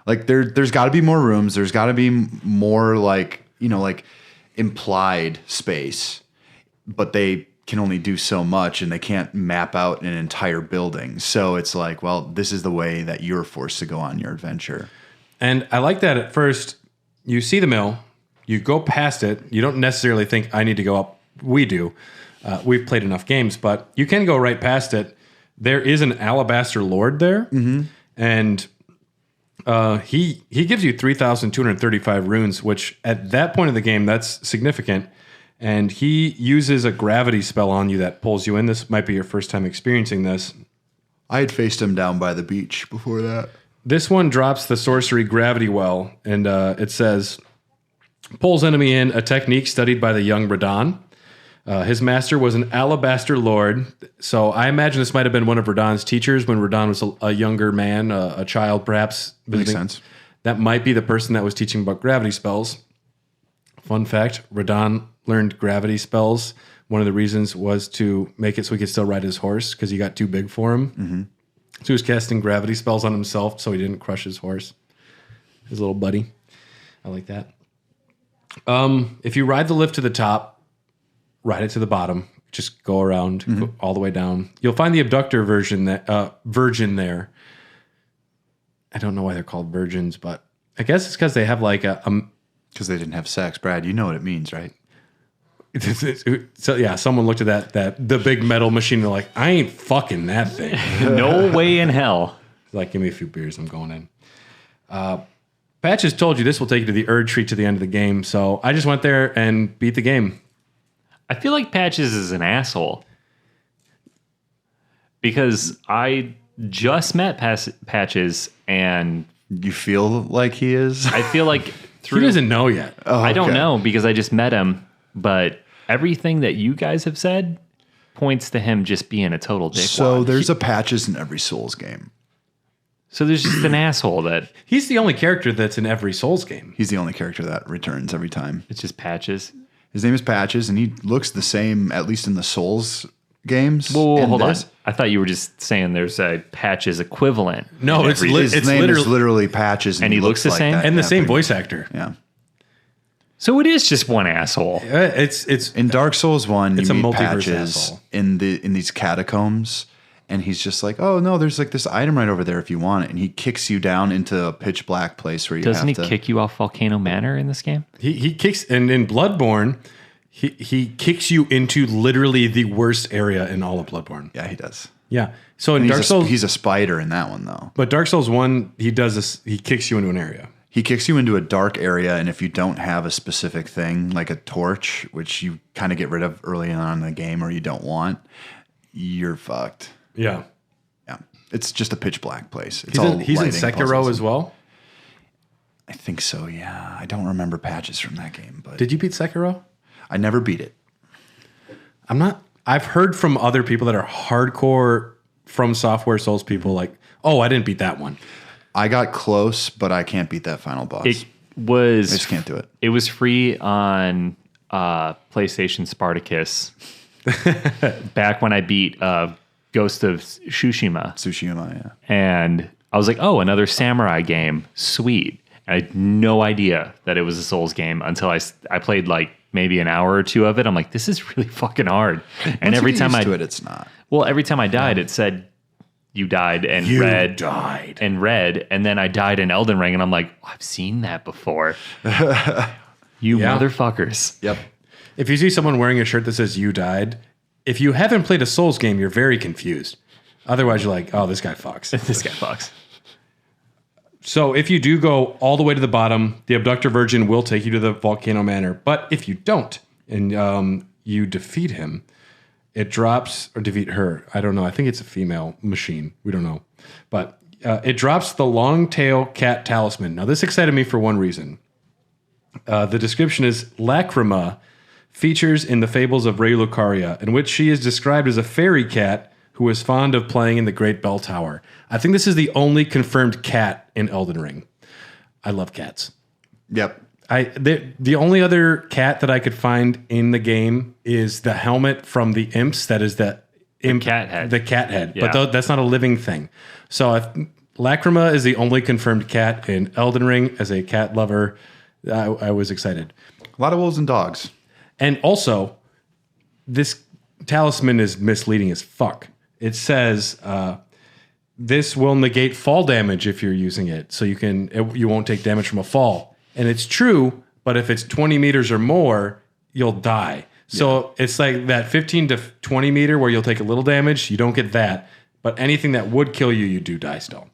Like there's got to be more rooms. There's got to be more like implied space, but they can only do so much and they can't map out an entire building. So it's like, well, this is the way that you're forced to go on your adventure. And I like that at first you see the mill, you go past it. You don't necessarily think I need to go up. We do. We've played enough games, but you can go right past it. There is an alabaster lord there. And he gives you 3,235 runes, which at that point of the game, that's significant. And he uses a gravity spell on you that pulls you in. This might be your first time experiencing this. I had faced him down by the beach before that. This one drops the sorcery gravity well, and it says, pulls enemy in, a technique studied by the young Radahn. His master was an alabaster lord. So I imagine this might have been one of Radahn's teachers when Radahn was a younger man, a child perhaps. Makes sense. That might be the person that was teaching about gravity spells. Fun fact, Radahn learned gravity spells. One of the reasons was to make it so he could still ride his horse because he got too big for him. So he was casting gravity spells on himself so he didn't crush his horse. His little buddy. I like that. If you ride the lift to the top, ride it to the bottom. Just go around, go all the way down. You'll find the abductor virgin there. I don't know why they're called virgins, but I guess it's because they have like Because they didn't have sex. Brad, you know what it means, right? So yeah, someone looked at the big metal machine and they're like, I ain't fucking that thing. No way in hell. Like, give me a few beers, I'm going in. Patches told you this will take you to the Erd tree to the end of the game, so I just went there and beat the game. I feel like Patches is an asshole. Because I just met Patches and... You feel like he is? I feel like He doesn't know yet. I don't know because I just met him, but everything that you guys have said points to him just being a total dickwad. So there's a Patches in every Souls game. So there's just an asshole that... He's the only character that's in every Souls game. He's the only character that returns every time. It's just Patches. His name is Patches, and he looks the same, at least in the Souls games. Whoa, hold on. I thought you were just saying there's a Patches equivalent. No, His name is literally Patches, and he looks the like same? that. And the Yeah, same pretty voice much. actor. Yeah. So it is just one asshole. It's In Dark Souls 1, It's you a meet multiverse Patches asshole. in these catacombs, and he's just like, oh, no, there's like this item right over there if you want it. And he kicks you down into a pitch black place where you Doesn't he have to... kick you off Volcano Manor in this game? he kicks, and in Bloodborne, he kicks you into literally the worst area in all of Bloodborne. Yeah, he does. Yeah. So in And Dark Souls, he's a spider in that one, though. but Dark Souls 1, he does this. He kicks you into an area. He kicks you into a dark area, and if you don't have a specific thing, like a torch, which you kind of get rid of early on in the game or you don't want, you're fucked. Yeah. Yeah. It's just a pitch black place. It's He's in lighting Sekiro puzzles. as well. I think so, yeah. I don't remember Patches from that game, but Did you beat Sekiro? I never beat it. I'm not. I've heard from other people that are hardcore From Software Souls people like, oh, I didn't beat that one. I got close, but I can't beat that final boss. It I was just can't do it. It was free on PlayStation Spartacus back when I beat Ghost of Tsushima. Tsushima, yeah. And I was like, oh, another samurai game. Sweet. I had no idea that it was a Souls game until I played like maybe an hour or two of it. I'm like, this is really fucking hard. And Once every you get time used to it, it's not. Well, every time I died, it said you died and red. And then I died in Elden Ring, and I'm like, oh, I've seen that before. You Yeah. motherfuckers. Yep. If you see someone wearing a shirt that says "You died," if you haven't played a Souls game, you're very confused. Otherwise, you're like, "Oh, this guy fucks." This guy fucks. So if you do go all the way to the bottom, the abductor virgin will take you to the Volcano Manor. But if you don't and you defeat him, It drops, or defeat her. I don't know. I think it's a female machine. We don't know. But it drops the long tail cat talisman. Now, this excited me for one reason. The description is Lacrima features in the fables of Raya Lucaria, in which she is described as a fairy cat who is fond of playing in the Great Bell Tower. I think this is the only confirmed cat in Elden Ring. I love cats. Yep. The only other cat that I could find in the game is the helmet from the imps. That is the cat head. The cat head. Yeah. But that's not a living thing. So if Lacrima is the only confirmed cat in Elden Ring. As a cat lover, I was excited. A lot of wolves and dogs. And also, this talisman is misleading as fuck. It says this will negate fall damage if you're using it, so you won't take damage from a fall. And it's true, but if it's 20 meters or more, you'll die. So it's like that 15 to 20 meter where you'll take a little damage. You don't get that, but anything that would kill you, you do die still.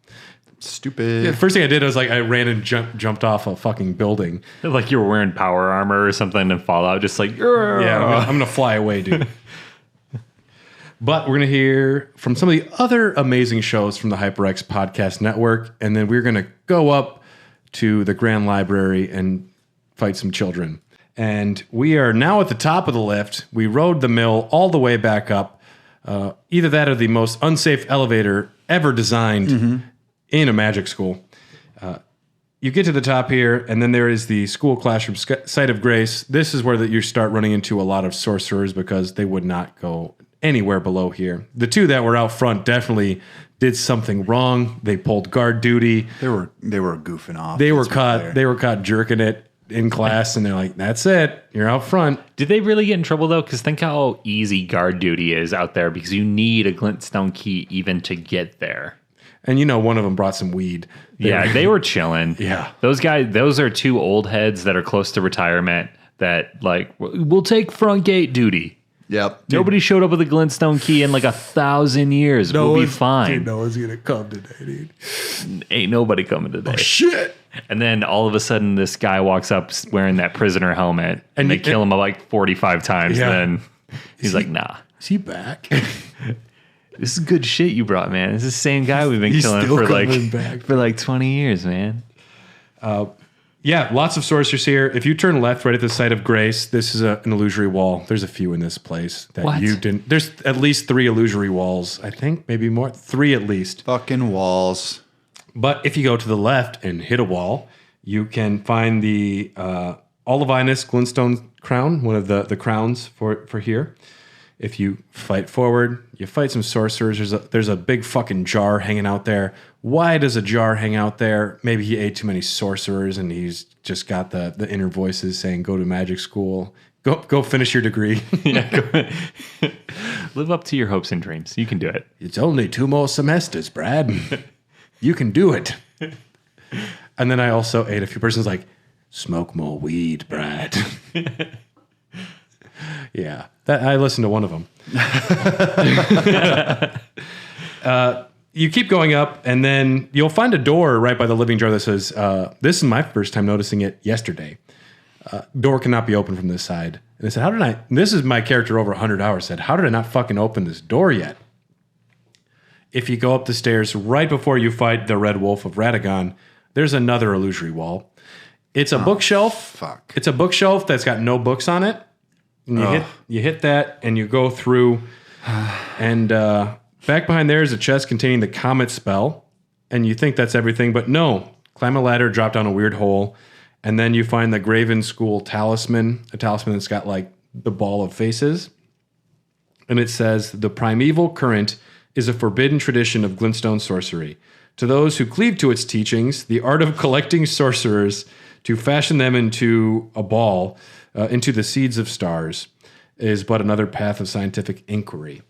Stupid. The first thing I did was I ran and jumped off a fucking building. Like you were wearing power armor or something in Fallout, just like, yeah, I'm gonna fly away, dude. But we're gonna hear from some of the other amazing shows from the HyperX Podcast Network, and then we're gonna go up to the Grand Library and fight some children. And we are now at the top of the lift. We rode the mill all the way back up. Either that or the most unsafe elevator ever designed in a magic school. You get to the top here, and then there is the school classroom site of grace. This is where you start running into a lot of sorcerers because they would not go anywhere below here. The two that were out front definitely did something wrong. They pulled guard duty. They were goofing off. They were caught jerking it in class, and they're like, "That's it. You're out front." Did they really get in trouble though? Because think how easy guard duty is out there, because you need a glintstone key even to get there. And one of them brought some weed. They were chilling. Yeah. Those guys, those are two old heads that are close to retirement that like, we'll take front gate duty. Yep. Nobody showed up with a glintstone key in like 1,000 years. We'll be fine. Dude, no one's going to come today, dude. Ain't nobody coming today. Oh, shit. And then all of a sudden, this guy walks up wearing that prisoner helmet, and they kill him like 45 times. Yeah. Then he's like, nah. Is he back? This is good shit you brought, man. This is the same guy we've been killing for like 20 years, man. Yeah, lots of sorcerers here. If you turn left right at the site of grace, this is an illusory wall. There's a few in this place that you didn't. There's at least 3 illusory walls. I think maybe more. 3 at least. Fucking walls. But if you go to the left and hit a wall, you can find the Olivinus Glintstone crown, one of the crowns for here. If you fight forward, you fight some sorcerers. There's a big fucking jar hanging out there. Why does a jar hang out there? Maybe he ate too many sorcerers and he's just got the inner voices saying, go to magic school. Go finish your degree. Live up to your hopes and dreams. You can do it. It's only 2 more semesters, Brad. You can do it. And then I also ate a few persons like, smoke more weed, Brad. Yeah, I listened to one of them. You keep going up, and then you'll find a door right by the living jar that says, this is my first time noticing it yesterday. Door cannot be opened from this side. And I said, this is my character over 100 hours said, how did I not fucking open this door yet? If you go up the stairs right before you fight the Red Wolf of Radagon, there's another illusory wall. It's a bookshelf. Fuck. It's a bookshelf that's got no books on it. And you hit that, and you go through, and back behind there is a chest containing the Comet spell, and you think that's everything, but no. Climb a ladder, drop down a weird hole, and then you find the Graven School talisman, a talisman that's got like the ball of faces, and it says, the primeval current is a forbidden tradition of glintstone sorcery. To those who cleave to its teachings, the art of collecting sorcerers to fashion them into a ball, into the seeds of stars, is but another path of scientific inquiry.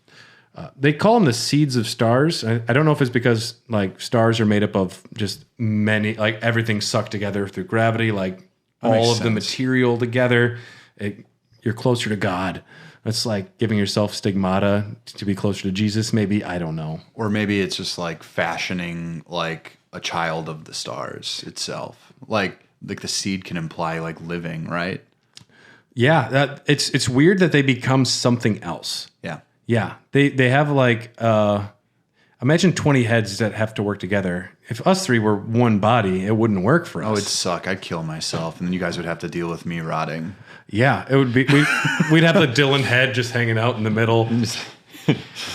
They call them the seeds of stars. I don't know if it's because like stars are made up of just many, like everything sucked together through gravity, like all of the material together. You're closer to God. It's like giving yourself stigmata to be closer to Jesus, maybe. I don't know. Or maybe it's just like fashioning like a child of the stars itself. Like the seed can imply like living, right? Yeah, it's weird that they become something else. Yeah. Yeah, they have like imagine 20 heads that have to work together. If us three were one body, it wouldn't work for us. Oh, it'd suck. I'd kill myself, and then you guys would have to deal with me rotting. Yeah, it would be. We'd have the Dylan head just hanging out in the middle.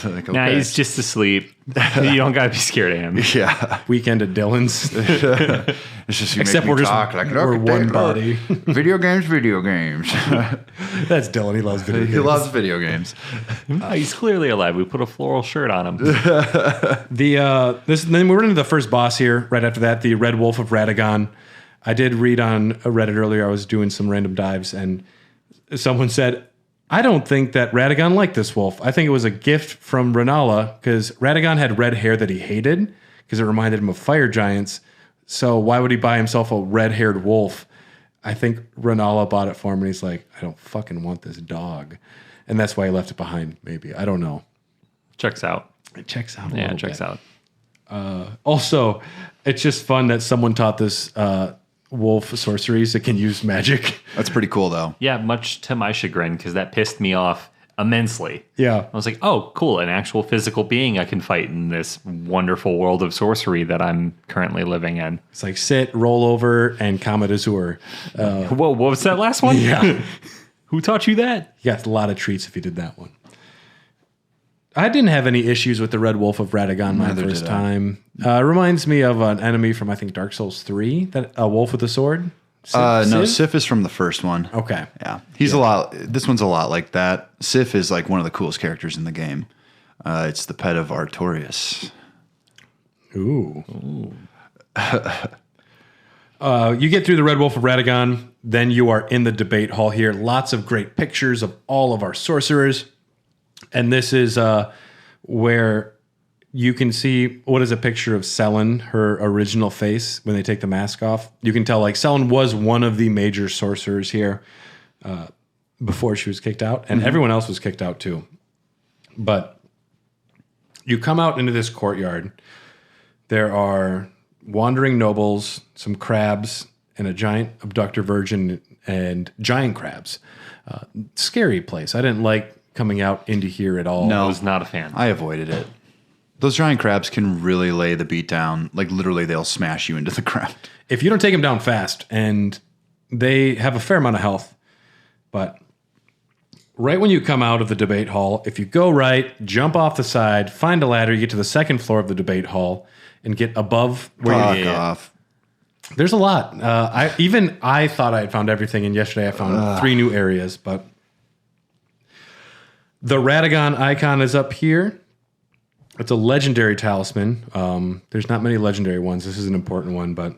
Like, Nah, okay. he's just asleep. You don't gotta be scared of him. Yeah. Weekend at Dylan's. It's just you Except make we're me just talk like we're look, one look, body. Video games. That's Dylan. He loves video games. He loves video games. No, he's clearly alive. We put a floral shirt on him. Then we're into the first boss here. Right after that, the Red Wolf of Radagon. I did read on Reddit earlier. I was doing some random dives, and someone said, I don't think that Radagon liked this wolf. I think it was a gift from Renala because Radagon had red hair that he hated because it reminded him of fire giants. So why would he buy himself a red-haired wolf? I think Renala bought it for him, and he's like, I don't fucking want this dog. And that's why he left it behind, maybe. I don't know. Checks out. It checks out a Yeah, little it checks bit. out. Also, it's just fun that someone taught this wolf sorceries that can use magic. That's pretty cool, though. Yeah, much to my chagrin, because that pissed me off immensely. Yeah. I was like, oh, cool, an actual physical being I can fight in this wonderful world of sorcery that I'm currently living in. It's like sit, roll over, and Comet Azure. Whoa, what was that last one? Yeah. Who taught you that? You got a lot of treats if you did that one. I didn't have any issues with the Red Wolf of Radagon my Neither first did I. time. Reminds me of an enemy from, I think, Dark Souls 3, that a wolf with a sword. No, Civ? Sif is from the first one. Okay. Yeah. He's a lot. This one's a lot like that. Sif is like one of the coolest characters in the game. It's the pet of Artorias. Ooh. You get through the Red Wolf of Radagon, then you are in the debate hall here. Lots of great pictures of all of our sorcerers. And this is where you can see what is a picture of Selen, her original face, when they take the mask off. You can tell like Selen was one of the major sorcerers here before she was kicked out, and everyone else was kicked out too. But you come out into this courtyard. There are wandering nobles, some crabs, and a giant abductor virgin and giant crabs. Scary place. I didn't like coming out into here at all. I was not a fan. I avoided it. Those giant crabs can really lay the beat down. Like literally, they'll smash you into the ground. If you don't take them down fast, and they have a fair amount of health, but right when you come out of the debate hall, if you go right, jump off the side, find a ladder, you get to the second floor of the debate hall, and get above where Fuck you off. There's a lot. I thought I had found everything, and yesterday I found 3 new areas, but the Radagon icon is up here. It's a legendary talisman. There's not many legendary ones. This is an important one, but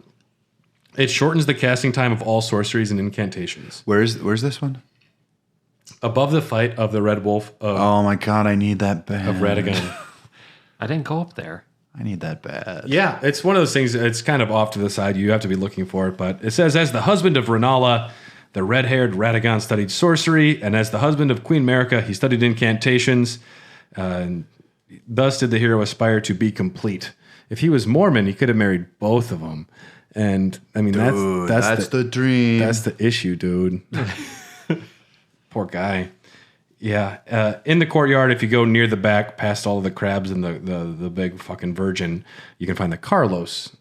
it shortens the casting time of all sorceries and incantations. Where's this one? Above the fight of the Red Wolf of Oh my god, I need that bad. Radagon. I didn't go up there. I need that bad. Yeah, it's one of those things. It's kind of off to the side. You have to be looking for it. But it says, as the husband of Renala, the red-haired Radagon studied sorcery, and as the husband of Queen Marika, he studied incantations. And thus did the hero aspire to be complete. If he was Mormon, he could have married both of them. And I mean, Dude, that's the dream. That's the issue, dude. Poor guy. Yeah. In the courtyard, if you go near the back, past all of the crabs and the big fucking virgin, you can find the Carlos.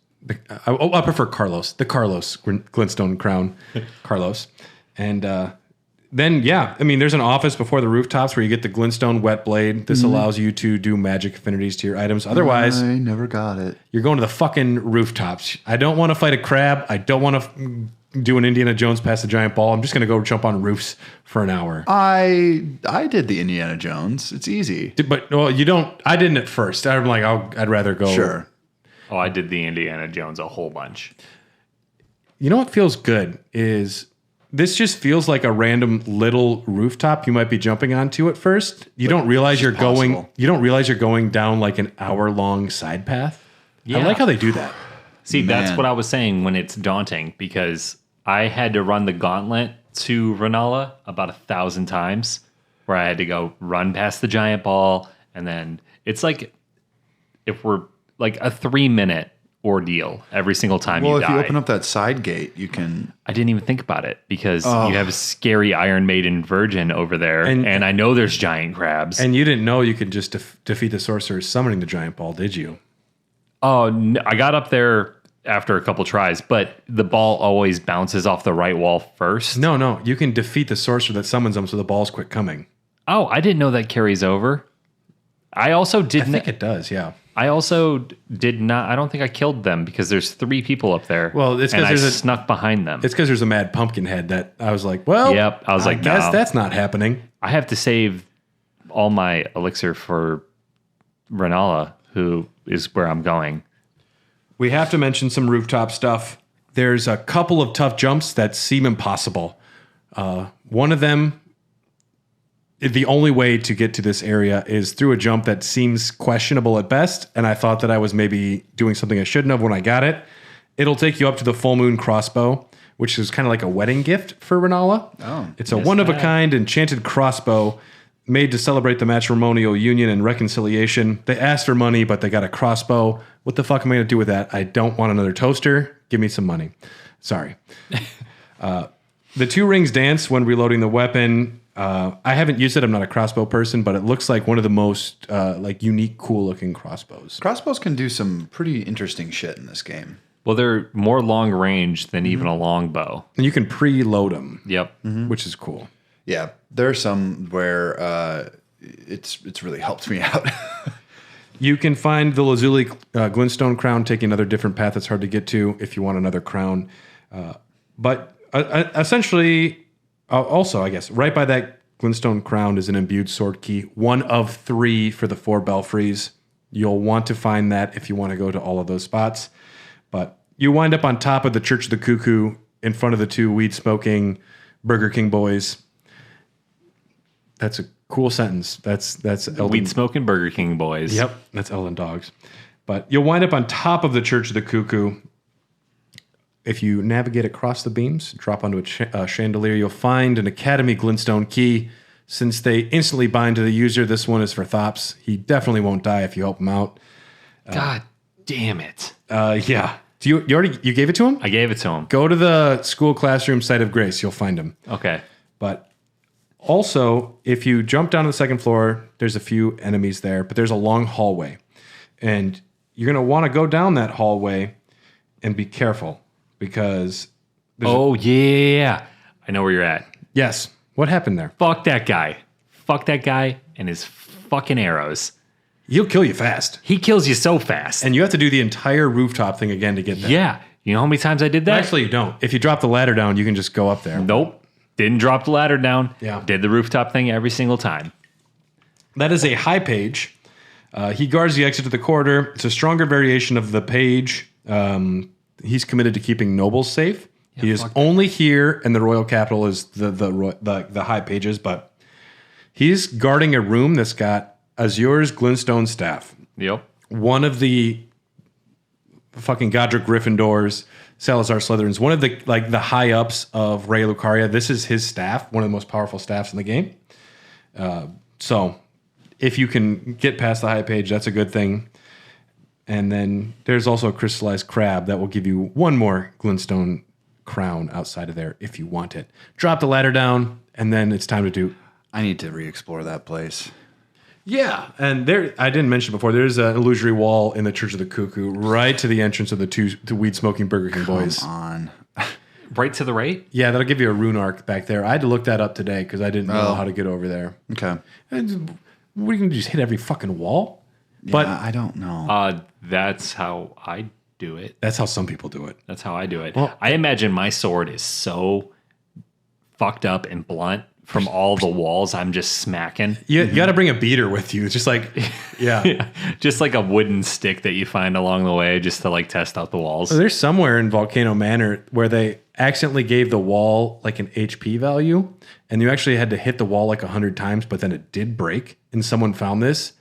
I prefer Carlos. The Carlos glintstone crown. Carlos. And then, yeah, I mean, there's an office before the rooftops where you get the glintstone wet blade. This allows you to do magic affinities to your items. Otherwise, I never got it. you're going to the fucking rooftops. I don't want to fight a crab. I don't want to do an Indiana Jones past the giant ball. I'm just going to go jump on roofs for an hour. I did the Indiana Jones. It's easy. But well, you don't. I didn't at first. I'm like, I'd rather go. Sure. Oh, I did the Indiana Jones a whole bunch. You know what feels good is this just feels like a random little rooftop you might be jumping onto at first. You don't realize you're going. possible. You don't realize you're going down like an hour-long side path. I Yeah. like how they do that. See, that's Man. what I was saying when it's daunting, because I had to run the gauntlet to Renala about 1,000 times, where I had to go run past the giant ball, and then it's like if we're like a 3-minute ordeal every single time Well, you if die. you open up that side gate, you can. I didn't even think about it because you have a scary Iron Maiden virgin over there, and I know there's giant crabs. And you didn't know you could just defeat the sorcerers summoning the giant ball, did you? Oh, no, I got up there after a couple tries, but the ball always bounces off the right wall first. No. You can defeat the sorcerer that summons them so the balls quit coming. Oh, I didn't know that carries over. I also I think it does, yeah. I also did not. I don't think I killed them because there's 3 people up there. Well, it's and because I snuck behind them. It's because there's a mad pumpkin head that I was like, well, Yep, I was like, guess no. that's not happening. I have to save all my elixir for Renala, who is where I'm going. We have to mention some rooftop stuff. There's a couple of tough jumps that seem impossible. One of them, the only way to get to this area is through a jump that seems questionable at best, and I thought that I was maybe doing something I shouldn't have when I got it. It'll take you up to the full moon crossbow, which is kind of like a wedding gift for Renala. Oh, it's a one-of-a-kind enchanted crossbow made to celebrate the matrimonial union and reconciliation. They asked for money, but they got a crossbow. What the fuck am I going to do with that? I don't want another toaster. Give me some money. Sorry. The 2 rings dance when reloading the weapon. I haven't used it. I'm not a crossbow person, but it looks like one of the most unique, cool-looking crossbows. Crossbows can do some pretty interesting shit in this game. Well, they're more long range than even a long bow. And you can preload them. Yep. Which is cool. Yeah, there are some where it's really helped me out. You can find the Lazuli Glintstone crown, taking another different path that's hard to get to if you want another crown. But essentially, also, I guess, right by that Glintstone crown is an imbued sword key, one of 3 for the 4 belfries. You'll want to find that if you want to go to all of those spots. But you wind up on top of the Church of the Cuckoo in front of the 2 weed-smoking Burger King boys. That's a cool sentence. That's Elden. Weed smoking Burger King boys. Yep, that's Elden Dogs. But you'll wind up on top of the Church of the Cuckoo. If you navigate across the beams, drop onto a chandelier, you'll find an Academy Glintstone key. Since they instantly bind to the user, this one is for Thops. He definitely won't die if you help him out. God damn it. Yeah. You gave it to him? I gave it to him. Go to the school classroom site of grace. You'll find him. Okay. But also, if you jump down to the 2nd floor, there's a few enemies there, but there's a long hallway. And you're going to want to go down that hallway and be careful because... yeah. I know where you're at. Yes. What happened there? Fuck that guy. Fuck that guy and his fucking arrows. He'll kill you fast. He kills you so fast. And you have to do the entire rooftop thing again to get there. Yeah. You know how many times I did that? Actually, you don't. If you drop the ladder down, you can just go up there. Nope. Didn't drop the ladder down. Yeah. Did the rooftop thing every single time. That is a high page. He guards the exit to the corridor. It's a stronger variation of the page. He's committed to keeping nobles safe. He is only here, and the royal capital is the high pages, but he's guarding a room that's got Azur's Glintstone staff. Yep. One of the fucking Godric Gryffindors, Salazar Slytherins, one of the high ups of Raya Lucaria. This is his staff, one of the most powerful staffs in the game. So if you can get past the high page, that's a good thing. And then there's also a crystallized crab that will give you one more Glintstone crown outside of there if you want it. Drop the ladder down, and then it's time to do... I need to re-explore that place. Yeah, and there I didn't mention before, there's an illusory wall in the Church of the Cuckoo right to the entrance of the 2 weed-smoking Burger King boys. Come on. Right to the right? Yeah, that'll give you a rune arc back there. I had to look that up today because I didn't know how to get over there. Okay. And what, are you going to just hit every fucking wall? Yeah, But I don't know. That's how I do it. that's how some people do it. That's how I do it. Well- I imagine my sword is so fucked up and blunt from all the walls I'm just smacking. You got to bring a beater with you. It's just like, yeah. Just like a wooden stick that you find along the way just to like test out the walls. There's somewhere in Volcano Manor where they accidentally gave the wall like an HP value, and you actually had to hit the wall like 100 times, but then it did break, and someone found this,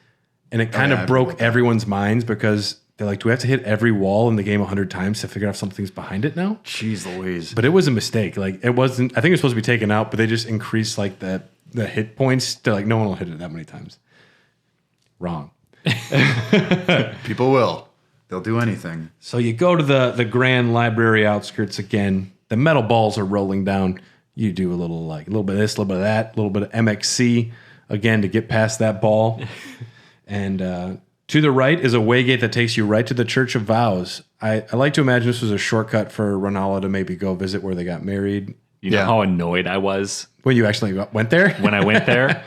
and it kind of broke everyone's minds because they're like, do we have to hit every wall in the game 100 times to figure out if something's behind it now? Jeez Louise. But it was a mistake. Like it wasn't, I think it was supposed to be taken out, but they just increased like the hit points to like, no one will hit it that many times. Wrong. People will. They'll do anything. So you go to the grand library outskirts again. The metal balls are rolling down. You do a little bit of this, a little bit of that, a little bit of MXC again to get past that ball. And to the right is a waygate that takes you right to the Church of Vows. I like to imagine this was a shortcut for Renala to maybe go visit where they got married. You know how annoyed I was When you actually went there? when I went there?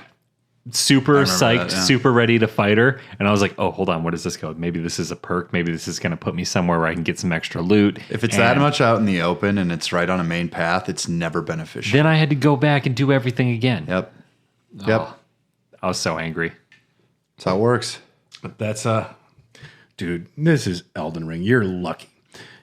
Super psyched, that, yeah. super ready to fight her. And I was like, oh, hold on, what is this code? Maybe this is a perk. Maybe this is going to put me somewhere where I can get some extra loot. If it's that much out in the open and it's right on a main path, it's never beneficial. Then I had to go back and do everything again. Yep. I was so angry. That's how it works. But that's dude, this is Elden Ring. You're lucky.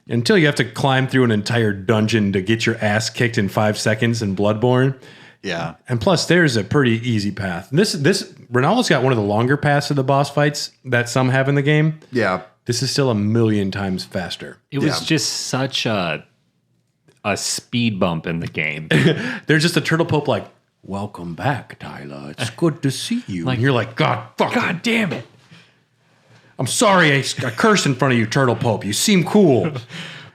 Until you have to climb through an entire dungeon to get your ass kicked in 5 seconds in Bloodborne. Yeah. And plus, there's a pretty easy path. This Renala's got one of the longer paths to the boss fights that some have in the game. Yeah. This is still a million times faster. It was just such a speed bump in the game. There's just a turtle pope like, welcome back, Tyler. It's good to see you. And you're like, God damn it. I'm sorry I cursed in front of you, turtle pope. You seem cool.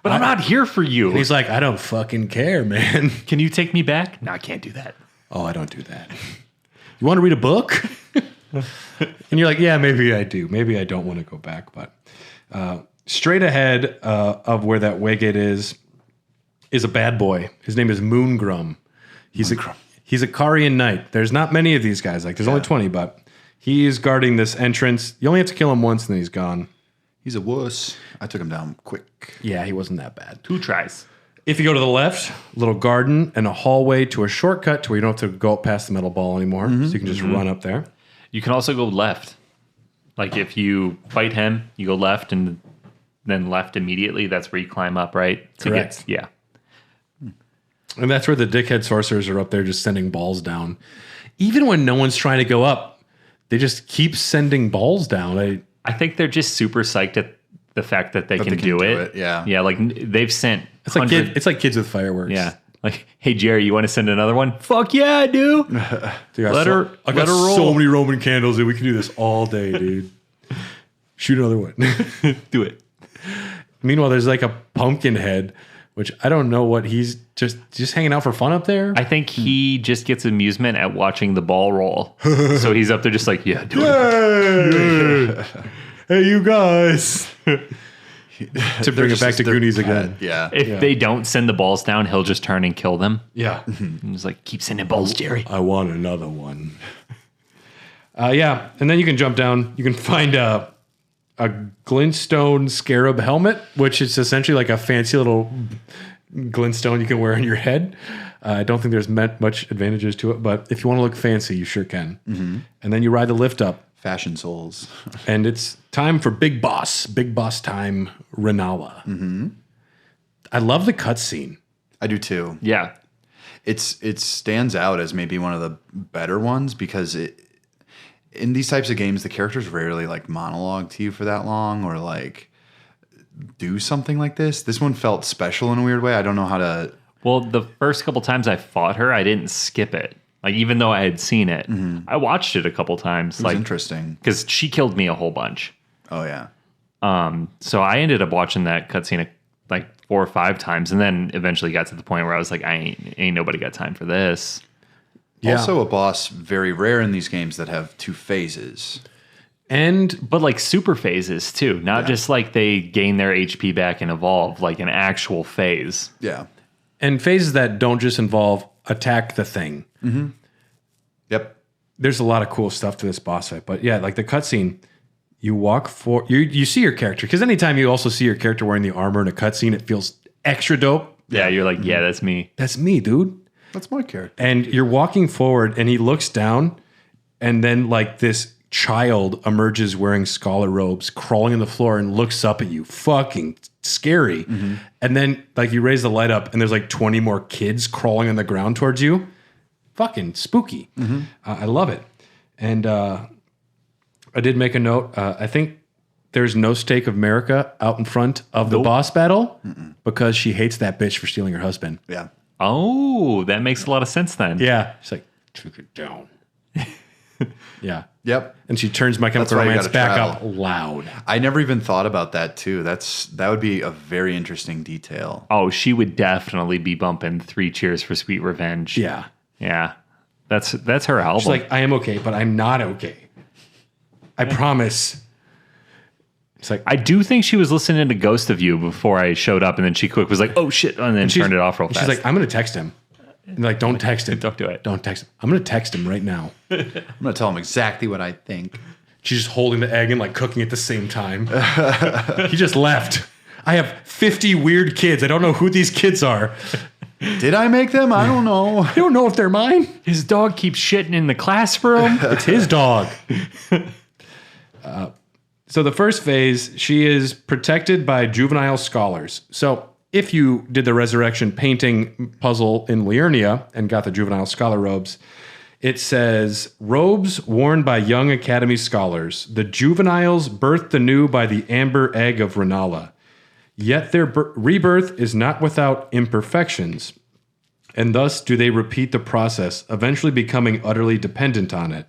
But I'm not here for you. And he's like, I don't fucking care, man. Can you take me back? No, I can't do that. Oh, I don't do that. You want to read a book? And you're like, yeah, maybe I do. Maybe I don't want to go back. But straight ahead of where that waygate is a bad boy. His name is Moongrum. He's a Carian knight. There's not many of these guys. Like, there's only 20, but he is guarding this entrance. You only have to kill him once, and then he's gone. He's a wuss. I took him down quick. Yeah, he wasn't that bad. 2 tries. If you go to the left, a little garden and a hallway to a shortcut to where you don't have to go up past the metal ball anymore. So you can just run up there. You can also go left. Like if you fight him, you go left and then left immediately. That's where you climb up, right? Correct. Yeah. And that's where the dickhead sorcerers are up there just sending balls down. Even when no one's trying to go up, they just keep sending balls down. I think they're just super psyched at the fact that they can do it. Yeah. Yeah, like they've sent It's like it's like kids with fireworks. Yeah. Like, hey Jerry, you want to send another one? Fuck yeah, I do. Dude, Let her roll. so many Roman candles that we can do this all day, dude. Shoot another one. Do it. Meanwhile, there's like a pumpkin head, which I don't know what he's just hanging out for fun up there. I think he just gets amusement at watching the ball roll. So he's up there just like, yeah, do it. Hey, you guys. To bring it back to Goonies again. Yeah. If they don't send the balls down, he'll just turn and kill them. Yeah. And he's like, keep sending balls, Jerry. I want another one. Yeah. And then you can jump down. You can find a glintstone scarab helmet, which is essentially like a fancy little glintstone you can wear on your head. I don't think there's much advantages to it, but if you want to look fancy, you sure can. And then you ride the lift up. Fashion souls. And it's time for Big Boss time, Renala. I love the cutscene. I do too. Yeah. It stands out as maybe one of the better ones because in these types of games, the characters rarely like monologue to you for that long or like do something like this. This one felt special in a weird way. I don't know how to. Well, the first couple times I fought her, I didn't skip it. Like, even though I had seen it, I watched it a couple times. It was interesting. Because she killed me a whole bunch. Oh, yeah. So I ended up watching that cutscene like 4 or 5 times and then eventually got to the point where I was like, ain't nobody got time for this. Yeah. Also a boss very rare in these games that have 2 phases. But like super phases too, not just like they gain their HP back and evolve, like an actual phase. Yeah. And phases that don't just involve attack the thing. Yep. There's a lot of cool stuff to this boss fight. But yeah, like the cutscene, you see your character. Because anytime you also see your character wearing the armor in a cutscene, it feels extra dope. Yeah, you're like, yeah, that's me. That's me, dude. That's my character. And you're walking forward and he looks down and then like this child emerges wearing scholar robes, crawling on the floor and looks up at you. Fucking scary. And then like you raise the light up and there's like 20 more kids crawling on the ground towards you. Fucking spooky. I love it. And I did make a note. I think there's no stake of America out in front of the boss battle because she hates that bitch for stealing her husband. Yeah. Oh, that makes a lot of sense then. Yeah. She's like, took it down. Yeah. Yep. And she turns My Chemical why you Romance gotta back travel. up loud. I never even thought about that too. That would be a very interesting detail. Oh, she would definitely be bumping 3 Cheers for Sweet Revenge. Yeah. Yeah. That's her album. She's like, I am okay, but I'm not okay. I promise. It's like, I do think she was listening to Ghost of You before I showed up, and then she quick was like, oh shit, and then turned it off real fast. she's like, I'm going to text him. And like, don't text him. Don't do it. Don't text him. I'm going to text him right now. I'm going to tell him exactly what I think. She's just holding the egg and like cooking at the same time. He just left. I have 50 weird kids. I don't know who these kids are. Did I make them? I don't know. I don't know if they're mine. His dog keeps shitting in the classroom. It's his dog. So the first phase, she is protected by juvenile scholars. So if you did the resurrection painting puzzle in Liurnia and got the juvenile scholar robes, it says, robes worn by young academy scholars, the juveniles birthed anew by the amber egg of Renala. Yet their rebirth is not without imperfections, and thus do they repeat the process, eventually becoming utterly dependent on it.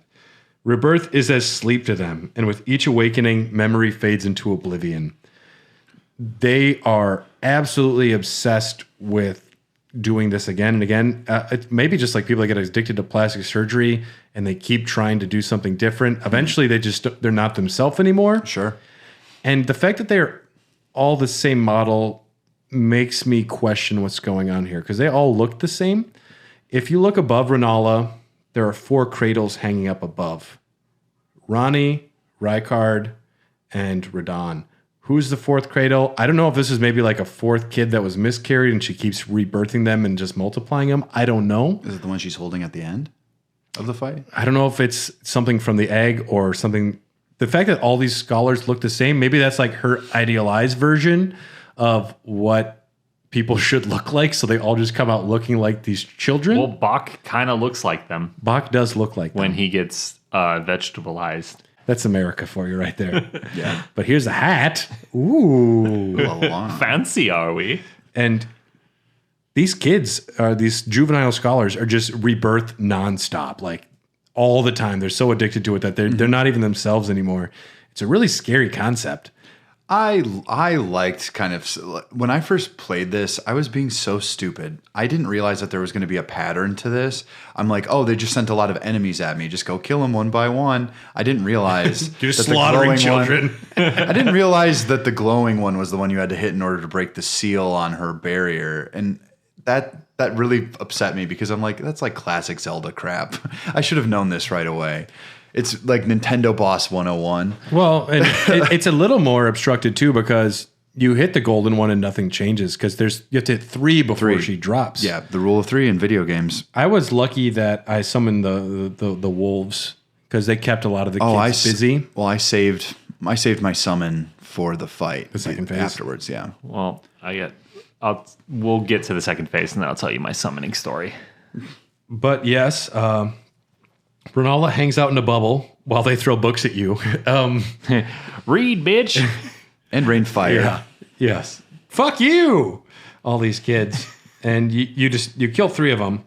Rebirth is as sleep to them, and with each awakening, memory fades into oblivion. They are absolutely obsessed with doing this again and again. It's maybe just like people that get addicted to plastic surgery and they keep trying to do something different. Eventually, they're not themselves anymore. Sure. And the fact that they're all the same model makes me question what's going on here because they all look the same. If you look above Renala, there are 4 cradles hanging up above. Rani, Rykard, and Radon. Who's the 4th cradle? I don't know if this is maybe like a 4th kid that was miscarried and she keeps rebirthing them and just multiplying them. I don't know. Is it the one she's holding at the end of the fight? I don't know if it's something from the egg or something. The fact that all these scholars look the same, maybe that's like her idealized version of what people should look like. So they all just come out looking like these children. Well, Bach kind of looks like them Bach does look like when them. he gets vegetabilized. That's America for you right there. Yeah. But here's a hat. Ooh. Fancy, are we? And these kids, these juvenile scholars, are just rebirth nonstop, like all the time. They're so addicted to it that they're not even themselves anymore. It's a really scary concept. I liked kind of when I first played this, I was being so stupid. I didn't realize that there was going to be a pattern to this. I'm like, oh, they just sent a lot of enemies at me. Just go kill them one by one. I didn't realize You're just slaughtering children. I didn't realize that the glowing one was the one you had to hit in order to break the seal on her barrier, and that really upset me because I'm like, that's like classic Zelda crap. I should have known this right away. It's like Nintendo Boss 101. Well, and it's a little more obstructed too because you hit the golden one and nothing changes because you have to hit 3 before she drops. Yeah, the rule of 3 in video games. I was lucky that I summoned the wolves because they kept a lot of the kids busy. Well, I saved my summon for the fight. The second phase? Afterwards, yeah. Well, we'll get to the second phase, and then I'll tell you my summoning story. But yes, Renala hangs out in a bubble while they throw books at you. Read, bitch. And rain fire. Yeah. Yes. Fuck you. All these kids, and you kill 3 of them.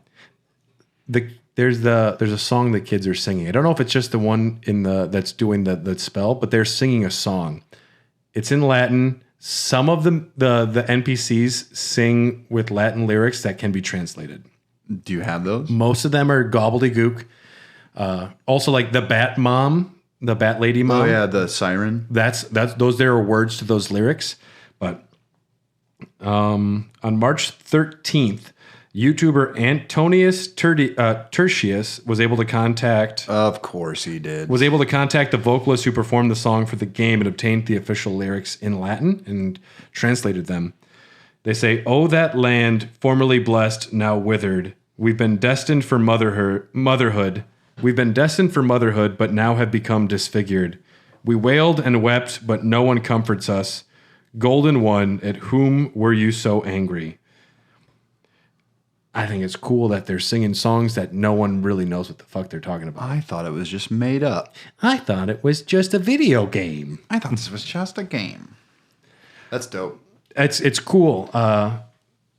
There's a song the kids are singing. I don't know if it's just the one that's doing the spell, but they're singing a song. It's in Latin. Some of the NPCs sing with Latin lyrics that can be translated. Do you have those? Most of them are gobbledygook. Also, like the Bat Mom, the Bat Lady Mom. Oh yeah, the siren. Those there are words to those lyrics. But on March 13th, YouTuber Antonius Tertius was able to contact. Of course he did. Was able to contact the vocalist who performed the song for the game and obtained the official lyrics in Latin and translated them. They say, "Oh, that land, formerly blessed, now withered. We've been destined for motherhood. We've been destined for motherhood, but now have become disfigured. We wailed and wept, but no one comforts us. Golden One, at whom were you so angry?" I think it's cool that they're singing songs that no one really knows what the fuck they're talking about. I thought it was just made up. I thought it was just a video game. I thought this was just a game. That's dope. It's cool.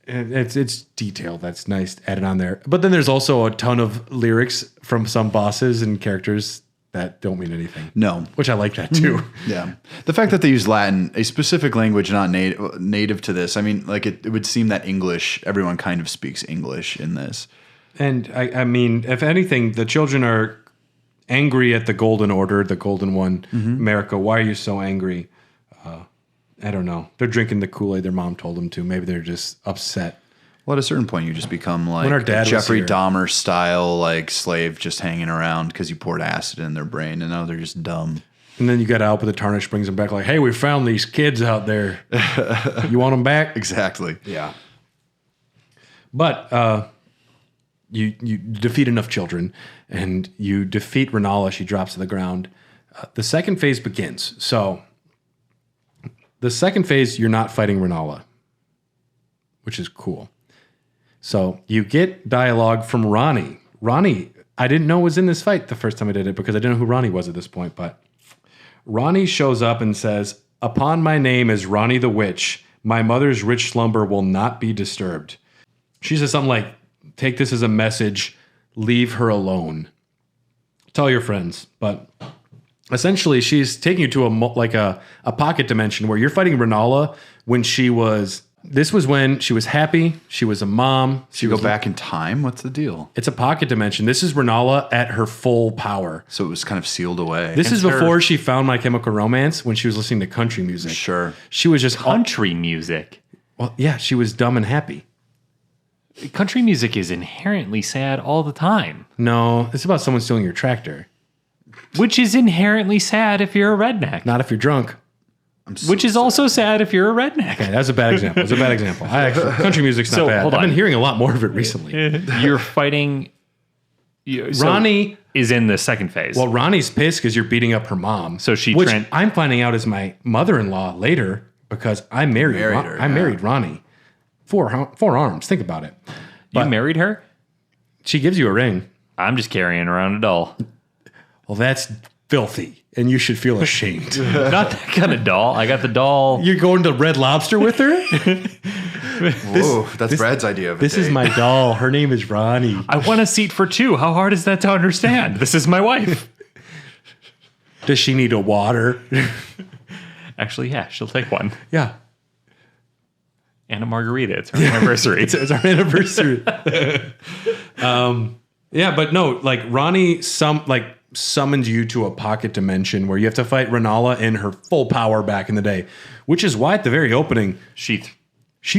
It's detailed. That's nice added on there. But then there's also a ton of lyrics from some bosses and characters that don't mean anything. No. Which I like that too. Yeah. The fact that they use Latin, a specific language not native to this, I mean, like it would seem that English, everyone kind of speaks English in this. And I mean, if anything, the children are angry at the Golden Order, the Golden One. America, why are you so angry? I don't know. They're drinking the Kool-Aid their mom told them to. Maybe they're just upset. Well, at a certain point, you just become like When our dad a was Jeffrey here. Dahmer style, like slave just hanging around because you poured acid in their brain, and now they're just dumb. And then you got out, but the tarnish brings them back like, hey, we found these kids out there. You want them back? Exactly. Yeah. But you defeat enough children, and you defeat Renala. She drops to the ground. The second phase begins. So the second phase, you're not fighting Renala, which is cool. So you get dialogue from Ronnie. Ronnie, I didn't know was in this fight the first time I did it because I didn't know who Ronnie was at this point. But Ronnie shows up and says, "Upon my name is Ronnie the Witch. My mother's rich slumber will not be disturbed." She says something like, "Take this as a message. Leave her alone. Tell your friends." But essentially, she's taking you to a pocket dimension where you're fighting Renala when she was. This was when she was happy. She was a mom. So you go back in time? What's the deal? It's a pocket dimension. This is Renala at her full power. So it was kind of sealed away. This is before she found My Chemical Romance when she was listening to country music. Sure. She was just Country music. well, yeah, she was dumb and happy. Country music is inherently sad all the time, No, it's about someone stealing your tractor. which is inherently sad if you're a redneck, Not if you're drunk. which is also sad if you're a redneck. Okay, that's a bad example. It's a bad example. Country music's not So, bad. hold I've on. been hearing a lot more of it recently. You're fighting. Ronnie is in the second phase. Well, Ronnie's pissed because you're beating up her mom. So she which tran- I'm finding out is my mother-in-law later because I married her, I married Ronnie. Four arms. Think about it. you married her? She gives you a ring. I'm just carrying around a doll. Well, that's filthy, and you should feel ashamed. Not that kind of doll. I got the doll. You're going to Red Lobster with her? Whoa, that's Brad's idea of a This is date. my doll. Her name is Ronnie. I want a seat for two. How hard is that to understand? This is my wife. Does she need a water? Actually, yeah, she'll take one. Yeah. And a margarita. It's her anniversary. It's our anniversary. Yeah, but no, like Ronnie summoned you to a pocket dimension where you have to fight Renala in her full power back in the day, which is why at the very opening she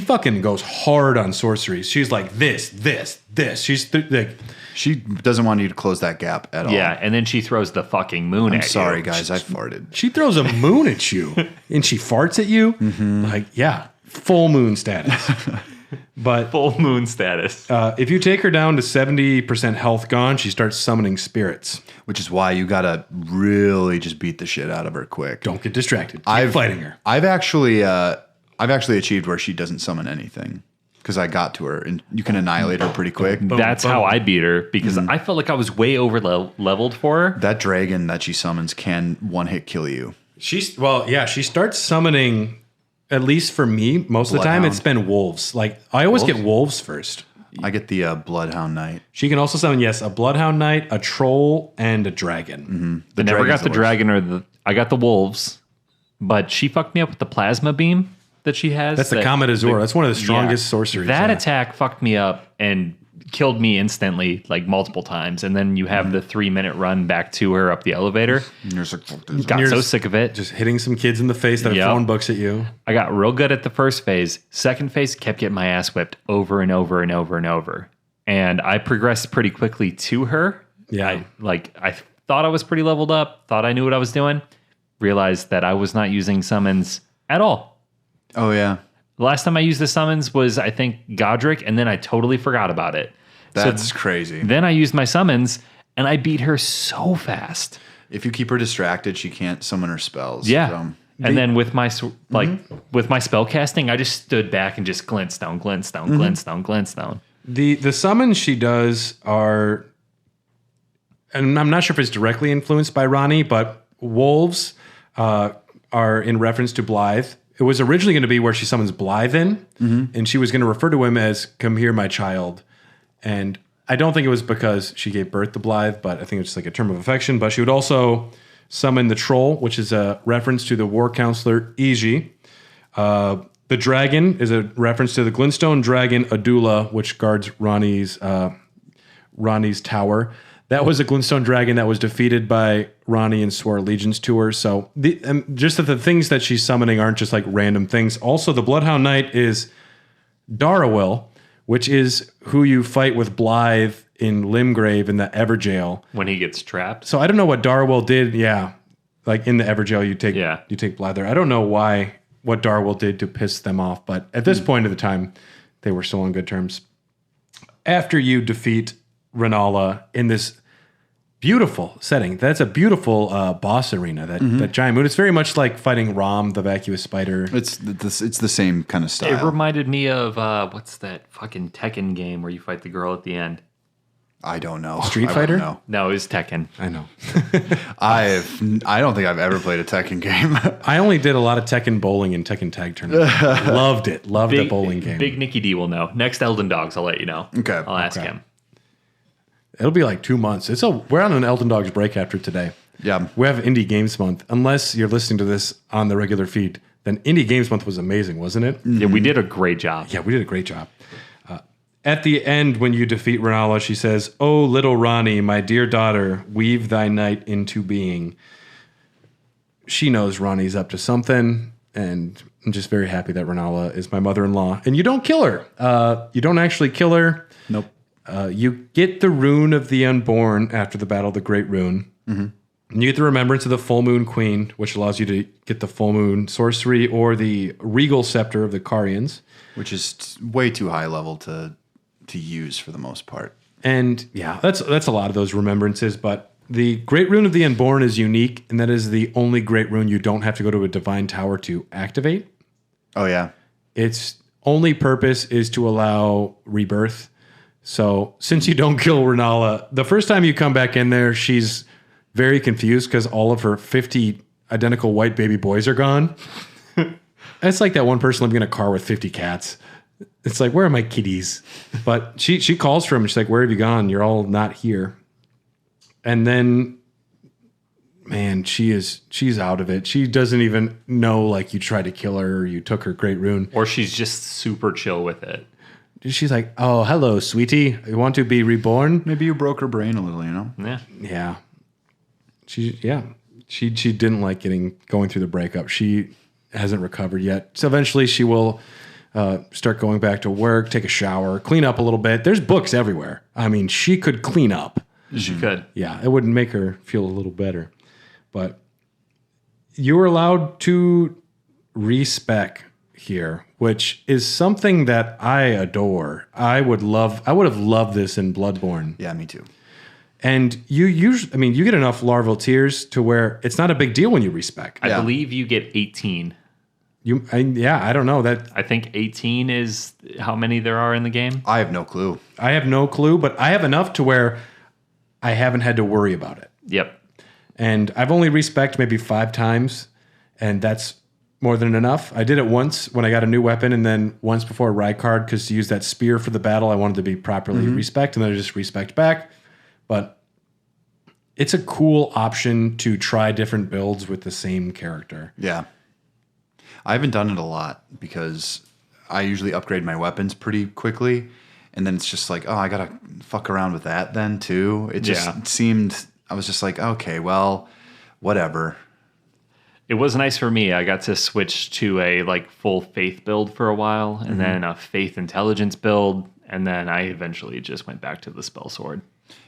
fucking goes hard on sorceries. She's like this. She's like She doesn't want you to close that gap at all. Yeah, and then she throws the fucking moon I'm at sorry, you. guys. I farted. she throws a moon at you and she farts at you. Like yeah, full moon status. But Full moon status. if you take her down to 70% health gone, she starts summoning spirits. Which is why you gotta really just beat the shit out of her quick. Don't get distracted. Keep fighting her. I've actually achieved where she doesn't summon anything because I got to her, and you can annihilate her pretty quick. That's how I beat her because I felt like I was way over leveled for her. That dragon that she summons can one hit kill you. She starts summoning. At least for me, most of the time, Bloodhound. it's been wolves. Like, I always Wolves? get wolves first. I get the Bloodhound Knight. She can also summon, yes, a bloodhound knight, a troll, and a dragon. I never dragon's got the worst. dragon I got the wolves, but she fucked me up with the plasma beam that she has. That's the Comet Azor. That's one of the strongest sorceries. That yeah. attack fucked me up and killed me instantly, like multiple times. And then you have the 3-minute run back to her up the elevator. And you're just like, fuck this. Got You're so just- sick of it. Just hitting some kids in the face that are Yep. throwing books at you. I got real good at the first phase. Second phase kept getting my ass whipped over and over and over and over. And I progressed pretty quickly to her. Yeah. I thought I was pretty leveled up, thought I knew what I was doing, realized that I was not using summons at all. Oh yeah, The last time I used the summons was, I think, Godric, and then I totally forgot about it. that's crazy. Then I used my summons, and I beat her so fast. If you keep her distracted, she can't summon her spells. Yeah. So. And then with my with my spell casting, I just stood back and just glintstone, glintstone, glintstone, glintstone. The summons she does are, and I'm not sure if it's directly influenced by Ronnie, but wolves are in reference to Blythe. it was originally going to be where she summons Blythe in, and she was going to refer to him as "Come here, my child." And I don't think it was because she gave birth to Blythe, but I think it's just like a term of affection. But she would also summon the troll, which is a reference to the war counselor Iji. The dragon is a reference to the glintstone dragon Adula, which guards Ronnie's tower. That was a glintstone dragon that was defeated by Ronnie and swore allegiance to her. So just that the things that she's summoning aren't just like random things. Also, the Bloodhound Knight is Darawil, which is who you fight with Blythe in Limgrave in the Everjail. When he gets trapped. So I don't know what Darawil did. Yeah. Like in the Everjail, you take Blythe there. I don't know what Darawil did to piss them off, but at this point of the time, they were still on good terms. After you defeat Renala in this beautiful setting, that's a beautiful boss arena, that giant moon. It's very much like fighting Rom, the vacuous spider. It's the same kind of style. It reminded me of, what's that fucking Tekken game where you fight the girl at the end? I don't know. Street Fighter? No, it was Tekken. I know. I don't think I've ever played a Tekken game. I only did a lot of Tekken bowling and Tekken tag tournament. Loved it. Loved the bowling game. Big Nicky D will know. Next Elden Dogs, I'll let you know. Okay. I'll ask him. It'll be like 2 months. We're on an Elden Dogs break after today. Yeah. We have Indie Games Month. Unless you're listening to this on the regular feed, then Indie Games Month was amazing, wasn't it? Yeah, we did a great job. Yeah, we did a great job. At the end, when you defeat Renala, she says, "Oh, little Ronnie, my dear daughter, weave thy night into being." She knows Ronnie's up to something, and I'm just very happy that Renala is my mother-in-law. And you don't kill her. You don't actually kill her. Nope. You get the Rune of the Unborn after the Battle of the Great Rune. And you get the Remembrance of the Full Moon Queen, which allows you to get the Full Moon Sorcery or the Regal Scepter of the Carians. Which is way too high level to use for the most part. And yeah, that's a lot of those remembrances, but the Great Rune of the Unborn is unique, and that is the only Great Rune you don't have to go to a Divine Tower to activate. Oh, yeah. Its only purpose is to allow rebirth. So since you don't kill Renala, the first time you come back in there, she's very confused because all of her 50 identical white baby boys are gone. It's like that one person living in a car with 50 cats. It's like, where are my kitties? But she calls for him. And she's like, where have you gone? You're all not here. And then, man, she's out of it. She doesn't even know, like, you tried to kill her or you took her Great Rune. Or she's just super chill with it. She's like, oh, hello, sweetie. You want to be reborn? Maybe you broke her brain a little, you know? Yeah. Yeah. She didn't like going through the breakup. She hasn't recovered yet. So eventually she will start going back to work, take a shower, clean up a little bit. There's books everywhere. I mean, she could clean up. She could. Yeah, it would make her feel a little better. But you were allowed to respec here, which is something that I adore. I would have loved this in Bloodborne. Yeah, me too. And you get enough larval tears to where it's not a big deal when you respec. I believe you get 18. I don't know that. I think 18 is how many there are in the game. I have no clue. I have no clue, but I have enough to where I haven't had to worry about it. Yep. And I've only respec'd maybe 5 times, and that's more than enough. I did it once when I got a new weapon, and then once before Rykard, because to use that spear for the battle, I wanted to be properly respect, and then I just respect back. But it's a cool option to try different builds with the same character. Yeah. I haven't done it a lot because I usually upgrade my weapons pretty quickly. And then it's just like, oh, I got to fuck around with that then too. It just seemed, I was just like, okay, well, whatever. It was nice for me. I got to switch to a full faith build for a while and then a faith intelligence build. And then I eventually just went back to the spell sword.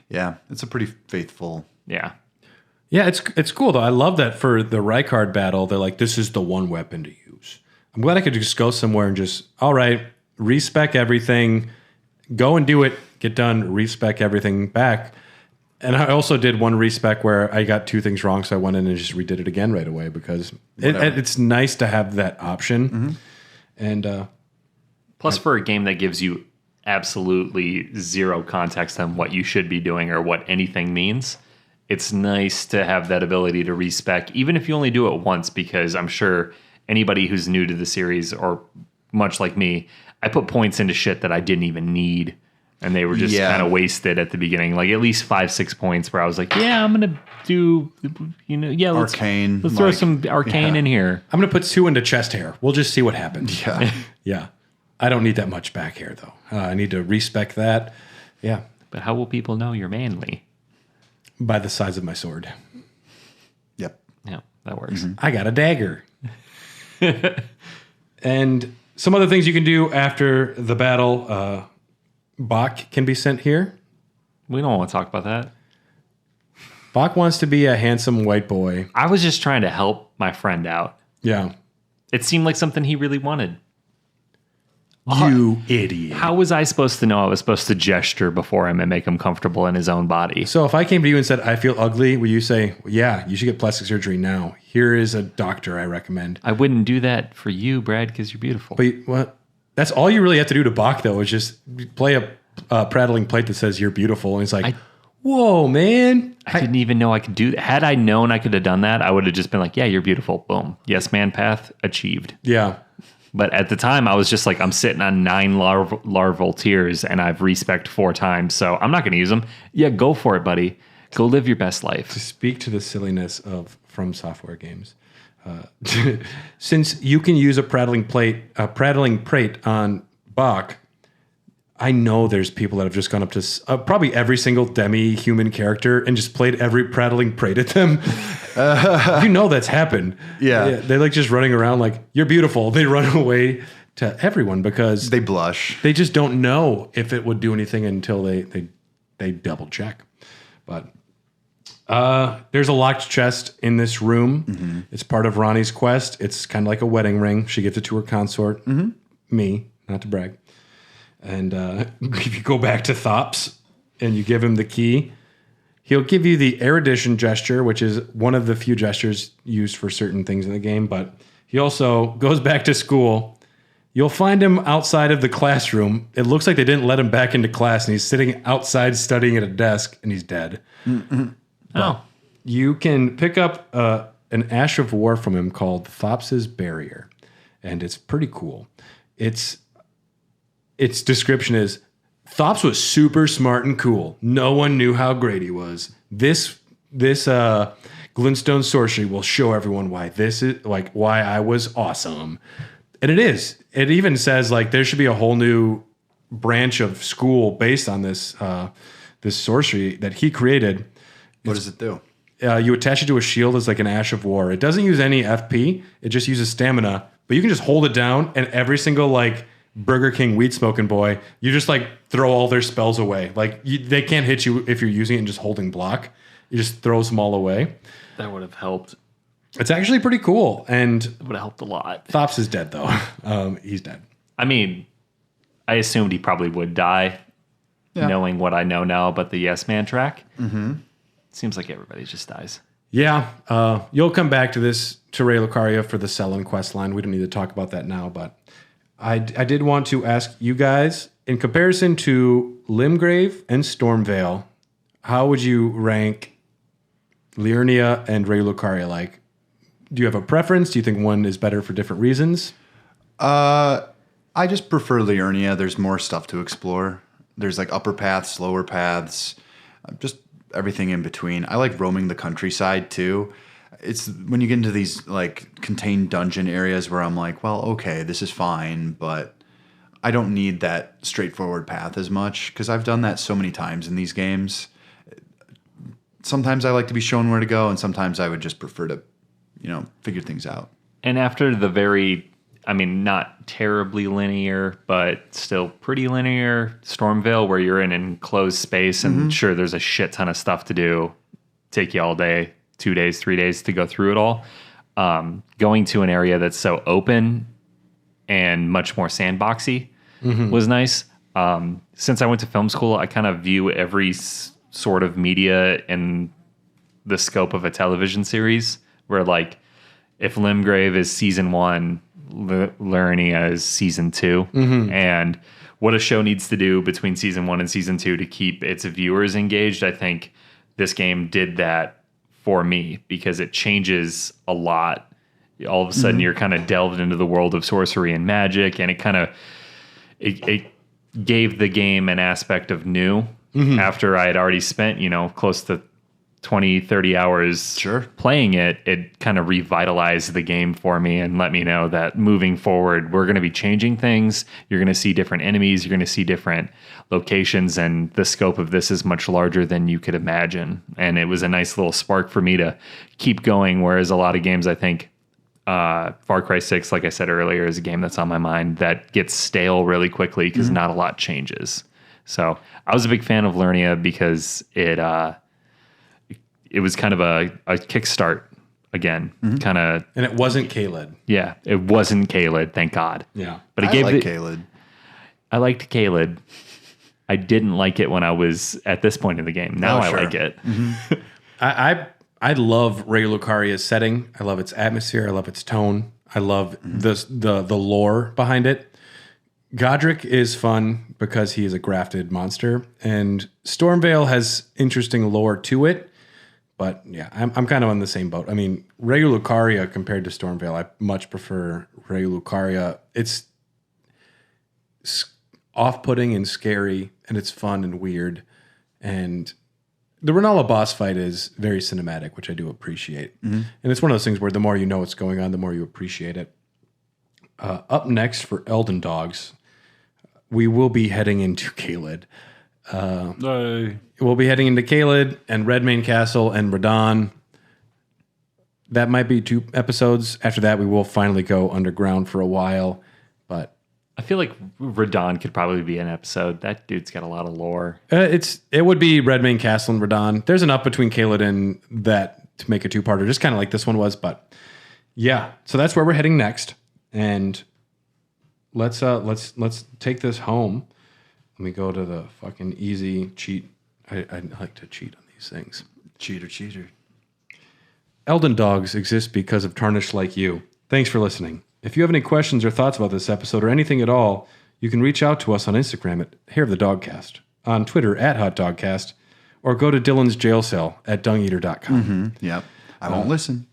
Yeah, it's a pretty faithful. Yeah. Yeah, it's cool though. I love that for the Rykard battle, they're like, this is the one weapon to use. I'm glad I could just go somewhere and just, all right, respec everything, go and do it, get done, respec everything back. And I also did one respec where I got 2 things wrong, so I went in and just redid it again right away because it's nice to have that option. And plus, for a game that gives you absolutely zero context on what you should be doing or what anything means, it's nice to have that ability to respec, even if you only do it once, because I'm sure anybody who's new to the series or much like me, I put points into shit that I didn't even need. And they were just kind of wasted at the beginning. Like at least 5-6 points where I was like, yeah, I'm going to do, let's Arcane. Let's throw some Arcane in here. I'm going to put 2 into chest hair. We'll just see what happens. Yeah. Yeah. I don't need that much back hair, though. I need to respec that. Yeah. But how will people know you're manly? By the size of my sword. Yep. Yeah, that works. I got a dagger. And some other things you can do after the battle. Bach can be sent here. We don't want to talk about that. Bach wants to be a handsome white boy. I was just trying to help my friend out. Yeah. It seemed like something he really wanted. You idiot. How was I supposed to know I was supposed to gesture before him and make him comfortable in his own body? So if I came to you and said, I feel ugly, will you say, yeah, you should get plastic surgery now. Here is a doctor I recommend. I wouldn't do that for you, Brad, because you're beautiful. But what? That's all you really have to do to Bach, though, is just play a prattling plate that says you're beautiful. And he's like, whoa, man. I didn't even know I could do that. Had I known I could have done that, I would have just been like, yeah, you're beautiful. Boom. Yes, man path achieved. Yeah. But at the time, I was just like, I'm sitting on 9 larval tears and I've respec'd 4 times. So I'm not going to use them. Yeah, go for it, buddy. Go live your best life. To speak to the silliness of From Software games, since you can use a prattling plate on Bach, I know there's people that have just gone up to probably every single demi-human character and just played every prattling plate at them. You know that's happened. Yeah. They're like just running around like, you're beautiful. They run away to everyone because They blush. they just don't know if it would do anything until they double check. But there's a locked chest in this room. Mm-hmm. It's part of Ronnie's quest. It's kind of like a wedding ring. She gives it to her consort, me, not to brag. And if you go back to Thops and you give him the key, he'll give you the erudition gesture, which is one of the few gestures used for certain things in the game. But he also goes back to school. You'll find him outside of the classroom. It looks like they didn't let him back into class, and he's sitting outside studying at a desk, and he's dead. Mm-hmm. Oh. You can pick up an Ash of War from him called Thops's Barrier, and it's pretty cool. Its description is, Thops was super smart and cool. No one knew how great he was. This glintstone sorcery will show everyone why this is like why I was awesome. And it is. It even says like there should be a whole new branch of school based on this this sorcery that he created. What does it do? You attach it to a shield as like an Ash of War. It doesn't use any FP. It just uses stamina. But you can just hold it down, and every single like Burger King weed smoking boy, you just like throw all their spells away. Like they can't hit you if you're using it and just holding block. You just throws them all away. That would have helped. It's actually pretty cool. And It would have helped a lot. Thops is dead though. He's dead. I mean, I assumed he probably would die, knowing what I know now about the Yes Man track. Mm-hmm. Seems like everybody just dies. Yeah. You'll come back to this, to Raya Lucaria for the Sellen quest line. We don't need to talk about that now, but I did want to ask you guys, in comparison to Limgrave and Stormvale, how would you rank Liurnia and Raya Lucaria? Like, do you have a preference? Do you think one is better for different reasons? I just prefer Liurnia. There's more stuff to explore. There's like upper paths, lower paths, just everything in between. I like roaming the countryside too. It's when you get into these like contained dungeon areas where I'm like, well, okay, this is fine, but I don't need that straightforward path as much because I've done that so many times in these games. Sometimes I like to be shown where to go, and sometimes I would just prefer to, figure things out. And after the very, I mean, not terribly linear, but still pretty linear Stormvale, where you're in an enclosed space and sure, there's a shit ton of stuff to do, take you all day, 2 days, 3 days to go through it all. Going to an area that's so open and much more sandboxy was nice. Since I went to film school, I kind of view every sort of media in the scope of a television series, where like if Limgrave is season 1, Liurnia is season 2, and what a show needs to do between season 1 and season 2 to keep its viewers engaged. I think this game did that for me because it changes a lot all of a sudden you're kind of delved into the world of sorcery and magic, and it gave the game an aspect of new after I had already spent, close to 20, 30 hours playing it. It kind of revitalized the game for me and let me know that moving forward, we're going to be changing things. You're going to see different enemies. You're going to see different locations, and the scope of this is much larger than you could imagine. And it was a nice little spark for me to keep going. Whereas a lot of games, I think, Far Cry 6, like I said earlier, is a game that's on my mind that gets stale really quickly because not a lot changes. So I was a big fan of Lernia because it was kind of a kickstart again, kind of. And it wasn't Caelid. Yeah, it wasn't Caelid, thank God. Yeah. But it I gave like Caelid. I liked Caelid. I didn't like it when I was at this point in the game. Now I like it. I love Raya Lucaria's setting. I love its atmosphere. I love its tone. I love the lore behind it. Godric is fun because he is a grafted monster, and Stormveil has interesting lore to it. But yeah, I'm kind of on the same boat. I mean, Raya Lucaria compared to Stormveil, I much prefer Raya Lucaria. It's off-putting and scary, and it's fun and weird. And the Renala boss fight is very cinematic, which I do appreciate. And it's one of those things where the more you know what's going on, the more you appreciate it. Up next for Elden Dogs, we will be heading into Caelid. We'll be heading into Caelid and Redmane Castle and Radahn. That might be 2 episodes. After that, we will finally go underground for a while. But I feel like Radahn could probably be an episode. That dude's got a lot of lore. It would be Redmane Castle and Radahn. There's enough between Caelid and that to make a 2-parter, just kind of like this one was. But yeah, so that's where we're heading next. And let's take this home. Let me go to the fucking easy cheat. I like to cheat on these things. Cheater. Elden Dogs exist because of Tarnished like you. Thanks for listening. If you have any questions or thoughts about this episode or anything at all, you can reach out to us on Instagram at Hair of the Dogcast, on Twitter at HotDogcast, or go to Dylan's jail cell at dungeater.com. Yep. I won't listen.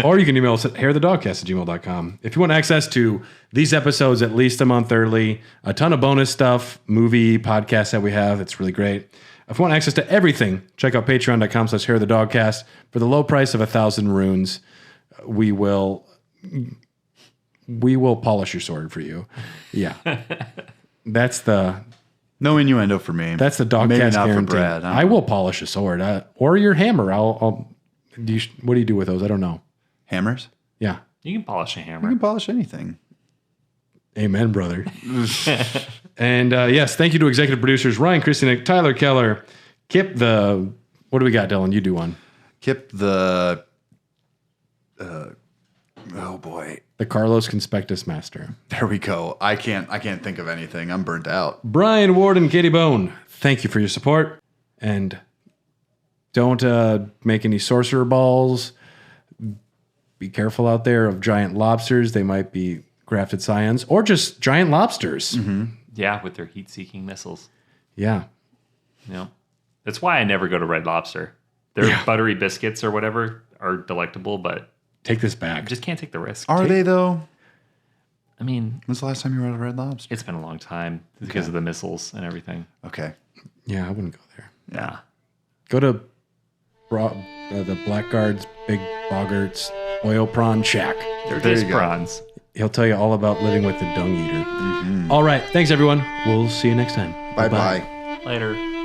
Or you can email us at hairofthedogcast@gmail.com. If you want access to these episodes at least a month early, a ton of bonus stuff, movie podcasts that we have, it's really great. If you want access to everything, check out patreon.com/hairofthedogcast. For the low price of 1,000 runes, we will polish your sword for you. Yeah. That's the... No innuendo for me. That's the Dogcast Maybe not guarantee. for Brad. I will polish a sword. Or your hammer. What do you do with those? I don't know. Hammers? Yeah. You can polish a You hammer. can polish anything. Amen, brother. And yes, thank you to executive producers Ryan Christianek, Tyler Keller, Kip the... What do we got, Dylan? You do one. Kip the... oh, boy. The Carlos Conspectus Master. There we go. I can't think of anything. I'm burnt out. Brian Ward and Katie Bone, thank you for your support. And don't make any sorcerer balls. Be careful out there of giant lobsters. They might be grafted scions or just giant lobsters. Yeah, with their heat-seeking missiles. Yeah. Yeah. That's why I never go to Red Lobster. Their buttery biscuits or whatever are delectable, but Take this back. I just can't take the risk. Are they, though? I mean, When's the last time you were at a Red Lobster? it's been a long time because of the missiles and everything. Okay. Yeah, I wouldn't go there. Yeah. Go to the Blackguard's Big Boggart's Oil Prawn Shack. They're There just you go. prawns. He'll tell you all about living with the dung eater. All right. Thanks, everyone. We'll see you next time. Bye-bye. Later.